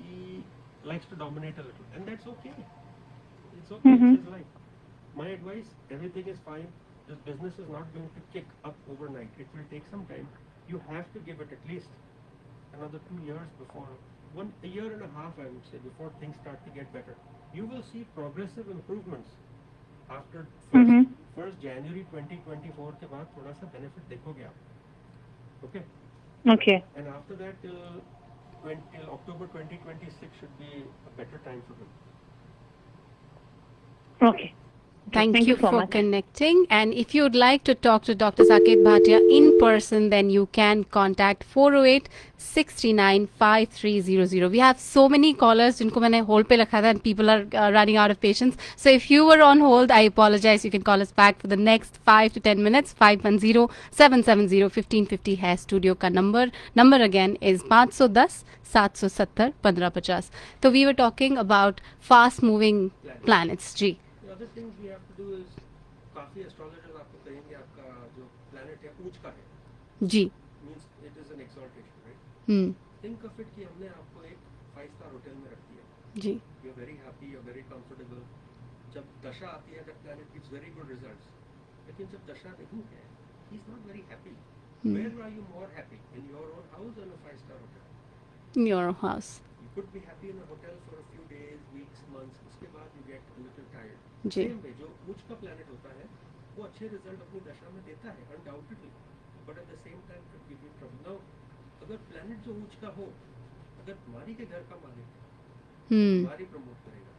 [SPEAKER 1] he likes to dominate a little, and that's okay. It's okay. It's his life. My advice: everything is fine. This business is not going to kick up overnight. It will take some time. You have to give it at least another 2 years before, a year and a half, I would say, before things start to get better. You will see progressive improvements after 1 जनवरी 2024 के बाद थोड़ा सा benefit देखोगे आप. Okay.
[SPEAKER 9] Okay.
[SPEAKER 1] And after that till October 2026 should be a better time for him.
[SPEAKER 9] Okay.
[SPEAKER 3] Thank you
[SPEAKER 9] so
[SPEAKER 3] for
[SPEAKER 9] much.
[SPEAKER 3] connecting. And if you'd like to talk to Dr. Saket Bhatia in person, then you can contact 408 639 5300. We have so many callers जिनको मैंने hold पे रखा था and people are running out of patience. So if you were on hold, I apologize. You can call us back for the next 5 to 10 minutes. 510-770-1550 है studio का number. Number again is 510 770 1550. So we were talking about fast moving planets. जी.
[SPEAKER 1] The other things we have to do is काफी astrologers आपको कहेंगे आपका जो planet है ऊंच का है
[SPEAKER 3] जी.
[SPEAKER 1] Means it is an exaltation right. Think of it कि हमने आपको एक 5 स्टार होटल में रख दिया
[SPEAKER 3] जी.
[SPEAKER 1] You are very happy, you are very comfortable. जब दशा आती है that planet gives very good results. लेकिन जब दशा नहीं है he is not very happy. Where are you more happy in your own house और in a 5 star hotel?
[SPEAKER 3] In your house.
[SPEAKER 1] You could be happy in a hotel for a few days, weeks, months. उसके बाद you get a little tired.
[SPEAKER 3] जी.
[SPEAKER 1] Same way जो उच्च का planet होता है वो अच्छे रिजल्ट अपनी दशा में देता है undoubtedly, but at the same time can give you trouble. Now अगर प्लैनेट जो उच्च का हो, अगर तुम्हारी के घर का मालिक तुम्हारी प्रमोट करेगा.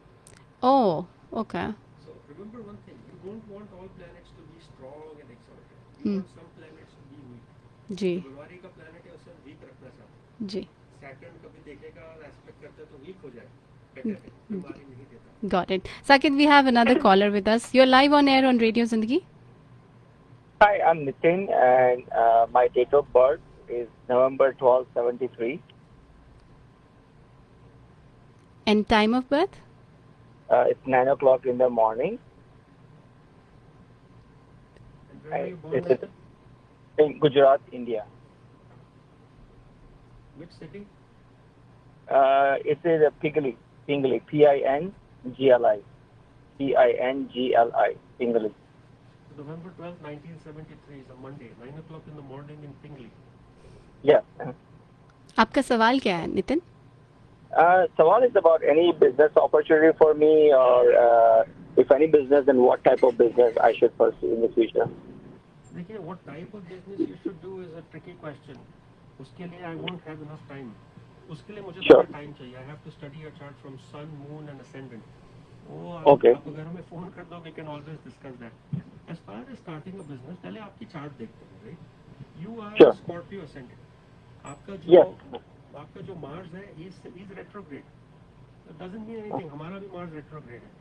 [SPEAKER 3] Oh, okay.
[SPEAKER 1] So remember one thing, you don't want all planets to be strong and exalted. You want some planets to be weak.
[SPEAKER 3] जी.
[SPEAKER 1] बीमारी का प्लैनेट है उसे वीक रखना चाहते हैं.
[SPEAKER 3] जी.
[SPEAKER 1] सैटर्न कभी देखेगा और एस्पेक्ट करते तो वीक हो जाए, बेटर है, बीमारी नहीं देता.
[SPEAKER 3] Got it. Saket, we have another caller with us. You're live on air on Radio Zindagi.
[SPEAKER 10] Hi, I'm Nitin, and my date of birth is November 12, 73.
[SPEAKER 3] And time of birth?
[SPEAKER 10] It's 9 o'clock in the morning.
[SPEAKER 1] And where are you born?
[SPEAKER 10] It's in Gujarat, India.
[SPEAKER 1] Which city?
[SPEAKER 10] It is a Pingley, Pingley, P-I-N-G-L-I, P-I-N-G-L-I, Pingley.
[SPEAKER 1] November 12, 1973 is a Monday, 9 o'clock in the morning in Pingley.
[SPEAKER 10] Yeah.
[SPEAKER 3] आपका सवाल क्या है Nitin?
[SPEAKER 10] Sawal is about any business opportunity for me, or if any business, then what type of business I should pursue in the future.
[SPEAKER 1] देखिए, what type of business you should do is a tricky question. उसके लिए I won't have enough time. उसके लिए मुझे थोड़ा time चाहिए. I have to study your chart from sun, moon and ascendant. वो
[SPEAKER 10] Okay.
[SPEAKER 1] आप अगर हमें फोन कर दो, we can always discuss that. As far as starting a business, पहले आपकी चार्ट देखते हैं, right? You are
[SPEAKER 10] Sure.
[SPEAKER 1] Scorpio ascendant. आपका जो मार्स है, is retrograde. It doesn't mean anything. हमारा भी मार्स retrograde है.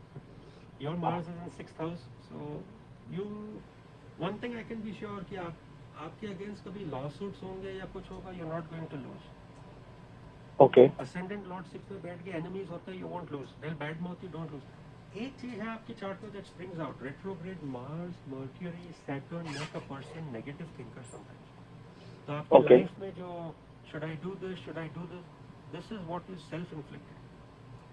[SPEAKER 1] Your Mars is in 6th house, so you. One thing I can be sure कि आपके अगेंस्ट कभी लॉसूट्स होंगे या कुछ होगा, you're not going to lose.
[SPEAKER 10] Okay.
[SPEAKER 1] Ascendant Lord 6 में बैठ के enemies होते हैं, you won't lose. They'll badmouth you, don't lose. एक चीज है आपकी चार्ट में that springs out. Retrograde Mars, Mercury, Saturn make a person negative thinker sometimes. तो आपकी लाइफ में जो should I do this, this is what is self-inflicted.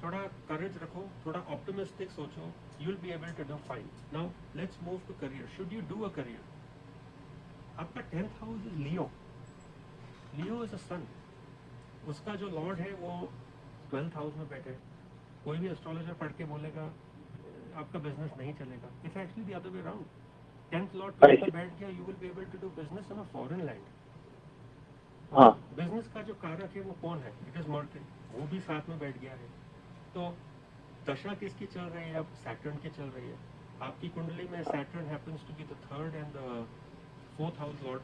[SPEAKER 1] थोड़ा courage रखो, थोड़ा optimistic सोचो, you'll be able to do fine. Now let's move to career. Should you do a career? आपका 10th house is Leo. Leo is a sun. उसका जो Lord है वो 12th house में बैठे. कोई भी एस्ट्रोलॉजर पढ़ के बोलेगा आपका बिजनेस नहीं चलेगा. It's actually the other way around. 10th lord पे बैठ गया, you will be able to do business in a foreign land. हाँ, बिजनेस का जो कारक है वो कौन है? It is Mercury. वो भी साथ में बैठ गया है. तो दशा किसकी चल रही है? अब सैटर्न की चल रही है. आपकी कुंडली में Saturn happens to be the 3rd and the 4th house lord,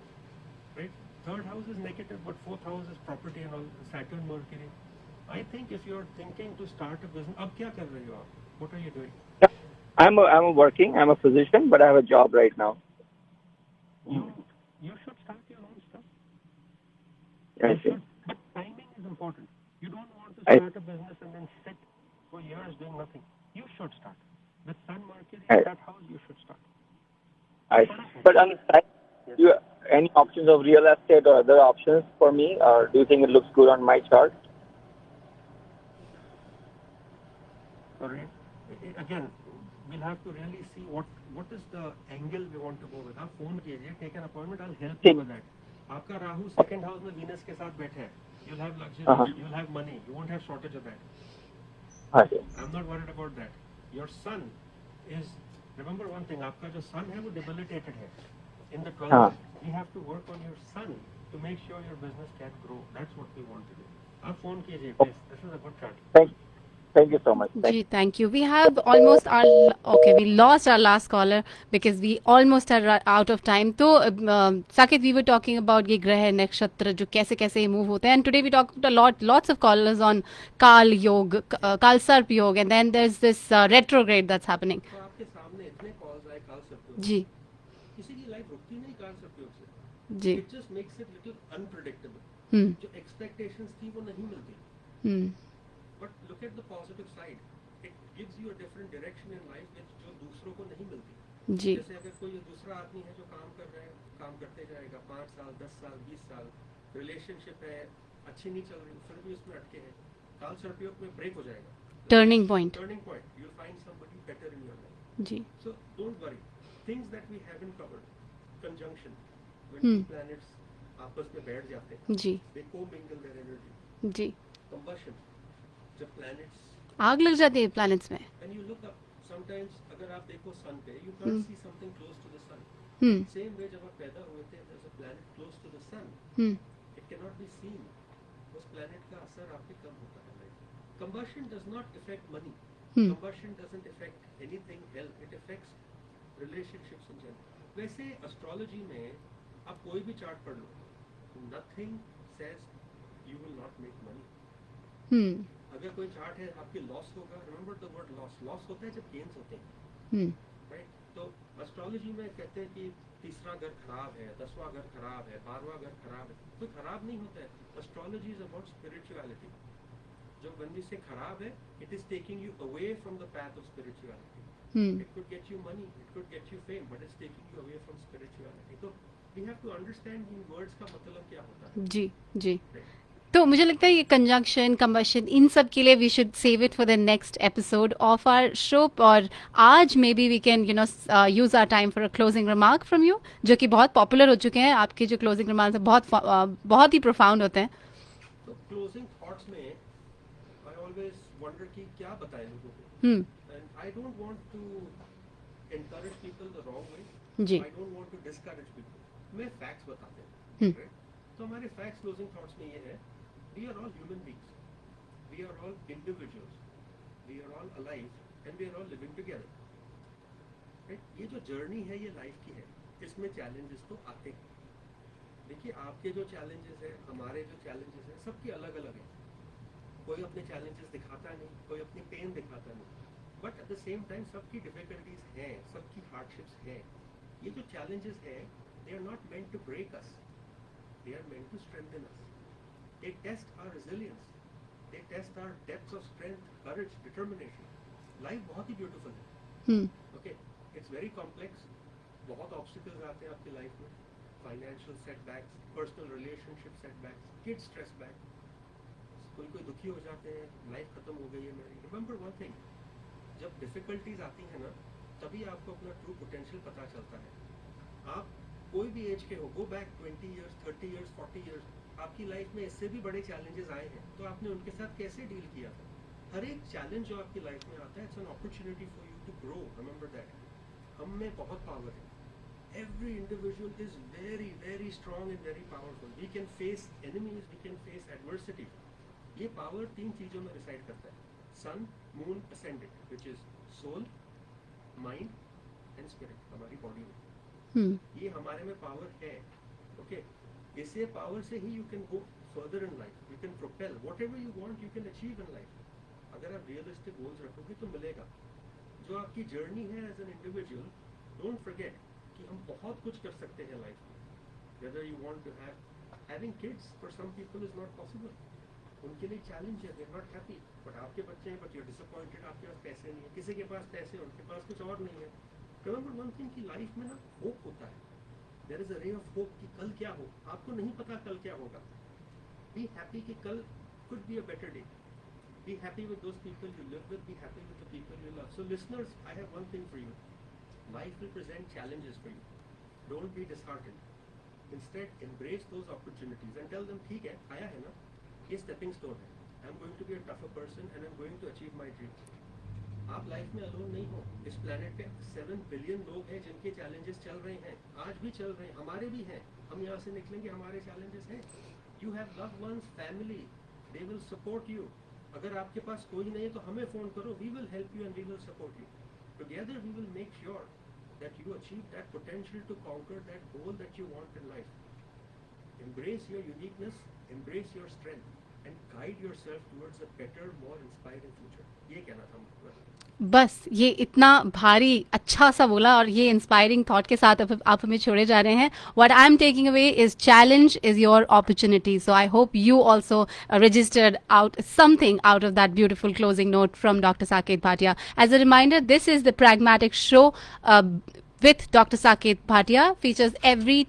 [SPEAKER 1] right? 3rd house is negative, but 4th house is property and all. Saturn, Mercury. I think if you're thinking to start a business, अब क्या कर रहे हो आप? What are you doing?
[SPEAKER 10] I'm working. I'm a physician, but I have a job right now.
[SPEAKER 1] You should start your own stuff.
[SPEAKER 10] I see.
[SPEAKER 1] But timing is important. You don't want to start a business and then sit for years doing nothing. You should start. With Sun, Mercury, in that house, you should start.
[SPEAKER 10] I see. But on the side, do you any options of real estate or other options for me, or do you think it looks good on my chart?
[SPEAKER 1] Sorry. Again, we'll have to really see what is the angle we want to go with. आप phone कीजिए, take an appointment. I'll help you with that. आपका Rahu 2nd house में Venus के साथ बैठे हैं. You'll have luxury. You'll have money. You won't have shortage of that.
[SPEAKER 10] Okay.
[SPEAKER 1] I'm not worried about that. Your sun is Remember one thing, आपका जो sun है वो debilitated है. In the 12th,
[SPEAKER 10] हाँ.
[SPEAKER 1] you have to work on your sun to make sure your business can grow. That's what we want to do. आप phone कीजिए, please. This is a good chart.
[SPEAKER 10] Thank you so much.
[SPEAKER 3] Ji, thank you. We have almost we lost our last caller because we almost are out of time. तो Saket, we were talking about ये ग्रह नक्षत्र जो कैसे कैसे move होते हैं, and today we talked lots of callers on Kal Yog, Kal Sarp Yog, and then there's this retrograde that's happening.
[SPEAKER 1] तो आपके सामने इतने calls आए काल सर्प
[SPEAKER 3] जी.
[SPEAKER 1] किसी की लाइफ रुकती नहीं काल सर्प योग से.
[SPEAKER 3] जी.
[SPEAKER 1] It just makes it little unpredictable. जो expectations थी वो नहीं मिलती. But look at the positive side. It gives you a different direction in life which जो दूसरों को नहीं मिलती.
[SPEAKER 3] जी.
[SPEAKER 1] जैसे अगर कोई दूसरा आदमी है जो काम कर रहा है, काम करते जाएगा 5 साल, 10 साल, 20 साल, रिलेशनशिप है अच्छी नहीं चल रही, फिर भी उसमें अटके हैं. काल सर्पयोग में ब्रेक हो जाएगा.
[SPEAKER 3] Turning point.
[SPEAKER 1] You'll find somebody better in your life.
[SPEAKER 3] Ji.
[SPEAKER 1] So don't worry. Things that we haven't covered. Conjunction. When two planets आपस में बैठ जाते हैं.
[SPEAKER 3] जी.
[SPEAKER 1] They co-mingle their energy.
[SPEAKER 3] Ji.
[SPEAKER 1] Combustion. जब planets
[SPEAKER 3] आग लग जाती है planets में.
[SPEAKER 1] When you look up, sometimes अगर आप देखो sun पे, you can't see something close to the sun. Same way जब आप पैदा हुए थे, there's a planet close to the sun. It cannot be seen. उस planet का असर आप पे कम होता है. Combustion does not affect money. Combustion doesn't affect anything else. It affects relationships in general. वैसे astrology में आप कोई भी chart पढ़ लो, nothing says you will not make money. अगर कोई चार्ट है आपके लॉस होगा, रिमेंबर द वर्ड लॉस होता है जब गेन्स होते हैं. राइट. तो एस्ट्रोलॉजी में कहते हैं कि तीसरा घर खराब है, 10वां घर खराब है, 12वां घर खराब है. कोई खराब नहीं होता है. Astrology is about spirituality. जो when we say खराब है, it is taking you away from the path of spirituality. It could get you money, it could get you fame, but it's taking you away from spirituality. तो we have to understand in words का मतलब क्या होता है.
[SPEAKER 3] जी. जी. तो मुझे लगता है ये कंजंक्शन, कंबशन, इन सब के लिए we should save it for the next episode of our show. और आज maybe we can use our time for a closing remark from you, जो कि बहुत पॉपुलर हो चुके हैं. आपके जो क्लोजिंग रिमार्क्स बहुत ही प्रोफाउंड होते हैं.
[SPEAKER 1] तो क्लोजिंग थॉट्स में आई ऑलवेज वंडर कि क्या बताएं लोगों को. And I don't want to encourage people the wrong way.
[SPEAKER 3] जी.
[SPEAKER 1] I don't want to discourage people. मैं फैक्ट्स बताते हैं. तो हमारे फैक्ट्स क्लोजिंग थॉट्स में ये है, we are all human beings. We are all individuals. We are all alive and we are all living together. Right? ये जो जर्नी है ये लाइफ की है. इसमें चैलेंजेस तो आते हैं. देखिए आपके जो चैलेंजेस हैं, हमारे जो चैलेंजेस हैं, सबके अलग अलग हैं. कोई अपने चैलेंजेस दिखाता नहीं, कोई अपनी पेन दिखाता नहीं. But at the same time सबकी डिफिकल्टीज हैं, सबकी हार्डशिप्स हैं. ये जो चैलेंजेस हैं, they are not meant to break us. They are meant to strengthen us. They test our resilience. They test our depth of strength, courage, determination. Life बहुत ही beautiful है. Okay, it's very complex. बहुत obstacles आते हैं आपकी life में. Financial setbacks, personal relationship setbacks, kids stress back. कोई दुखी हो जाते हैं, life खत्म हो गई है मेरी. Remember one thing. जब difficulties आती हैं ना, तभी आपको अपना true potential पता चलता है. आप कोई भी एज के हो, go back 20 years, 30 years, 40 years. आपकी लाइफ में इससे भी बड़े चैलेंजेस आए हैं, तो आपने उनके साथ कैसे डील किया था. हर एक चैलेंज जो आपकी लाइफ में आता है, it's an opportunity for you to grow. Remember that. हम में बहुत पावर है. Every individual is very very strong and very powerful. We can face enemies, we can face adversity. ये पावर 3 चीजों में रिसाइड करता है. Sun, moon, ascendant, which is soul, mind and spirit. हमारी बॉडी में ये हमारे में पावर है. ओके. इसे पावर से ही you can go further in life. You can propel whatever you want, you can achieve in life. अगर आप रियलिस्टिक गोल्स रखोगे तो मिलेगा. जो आपकी जर्नी है as an individual, don't forget कि हम बहुत कुछ कर सकते हैं लाइफ में. Whether you want to having kids for some people is not possible. उनके लिए चैलेंज है, they are not happy. But आपके बच्चे हैं, बट यू आर डिसअपॉइंटेड. आपके पास पैसे नहीं है, किसी के पास पैसे, उनके पास कुछ और नहीं है. रिमेंबर वन थिंग कि लाइफ में ना होप होता है. There is a ray of hope कि कल क्या हो. आपको नहीं पता कल क्या होगा. Be happy कि कल could be a better day. Be happy with those people you live with. Be happy with the people you love. So listeners, I have one thing for you. Life will present challenges for you. Don't be disheartened. Instead, embrace those opportunities and tell them, ठीक है, आया है ना, ये stepping stone है. I'm going to be a tougher person and I'm going to achieve my dreams. आप life में alone नहीं हो. इस प्लेनेट पे 7 बिलियन लोग हैं जिनके चैलेंजेस चल रहे हैं, आज भी चल रहे हैं, हमारे भी हैं. हम यहाँ से निकलेंगे, हमारे चैलेंजेस हैं. You have loved ones, family, they will support you. अगर आपके पास कोई नहीं है तो हमें फोन करो, we will help you and we will support you. Together we will make sure that you achieve that potential to conquer that goal that you want in life. Embrace your uniqueness, embrace your strength, and guide yourself towards a better, more inspiring future. ये कहना था मुझे.
[SPEAKER 3] बस ये इतना भारी अच्छा सा बोला और ये इंस्पायरिंग थॉट के साथ आप हमें छोड़े जा रहे हैं. What I am taking away is challenge is your opportunity. So I hope you also registered out something out of that beautiful closing note from doctor Saket Bhatia. As a reminder, this is the pragmatic show with Dr. Saket Bhatia. Features every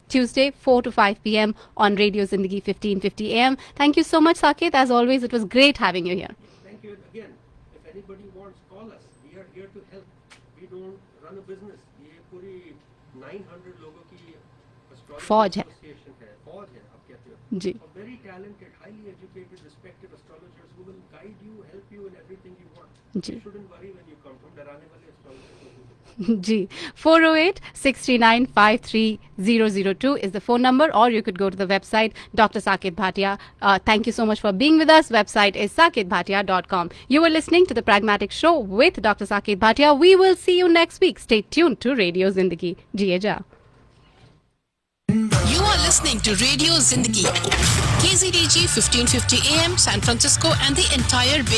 [SPEAKER 3] Tuesday 4 to 5 p.m. on Radio Zindagi 1550 AM. Thank you so much, Saket. As always, it was great having you here.
[SPEAKER 1] Thank you again. If anybody wants, call us. We are here to help. We don't run a business. ये पूरी 900 लोगों की astrology
[SPEAKER 3] फौज है.
[SPEAKER 1] association है. फौज है, आप कहते हो.
[SPEAKER 3] जी.
[SPEAKER 1] Very talented, highly educated, respected astrologers who will guide you, help you in everything you want.
[SPEAKER 3] Ji.
[SPEAKER 1] You shouldn't worry when you come from डराने वाले astrologers.
[SPEAKER 3] Ji. 408-639-53002 is the phone number, or you could go to the website Dr. Saket Bhatia. Thank you so much for being with us. Website is saketbhatia.com. You were listening to the Pragmatic Show with Dr. Saket Bhatia. We will see you next week. Stay tuned to Radio Zindagi. Jiye ja.
[SPEAKER 11] You are listening to Radio Zindagi, KZDG 1550 AM, San Francisco and the entire Bay.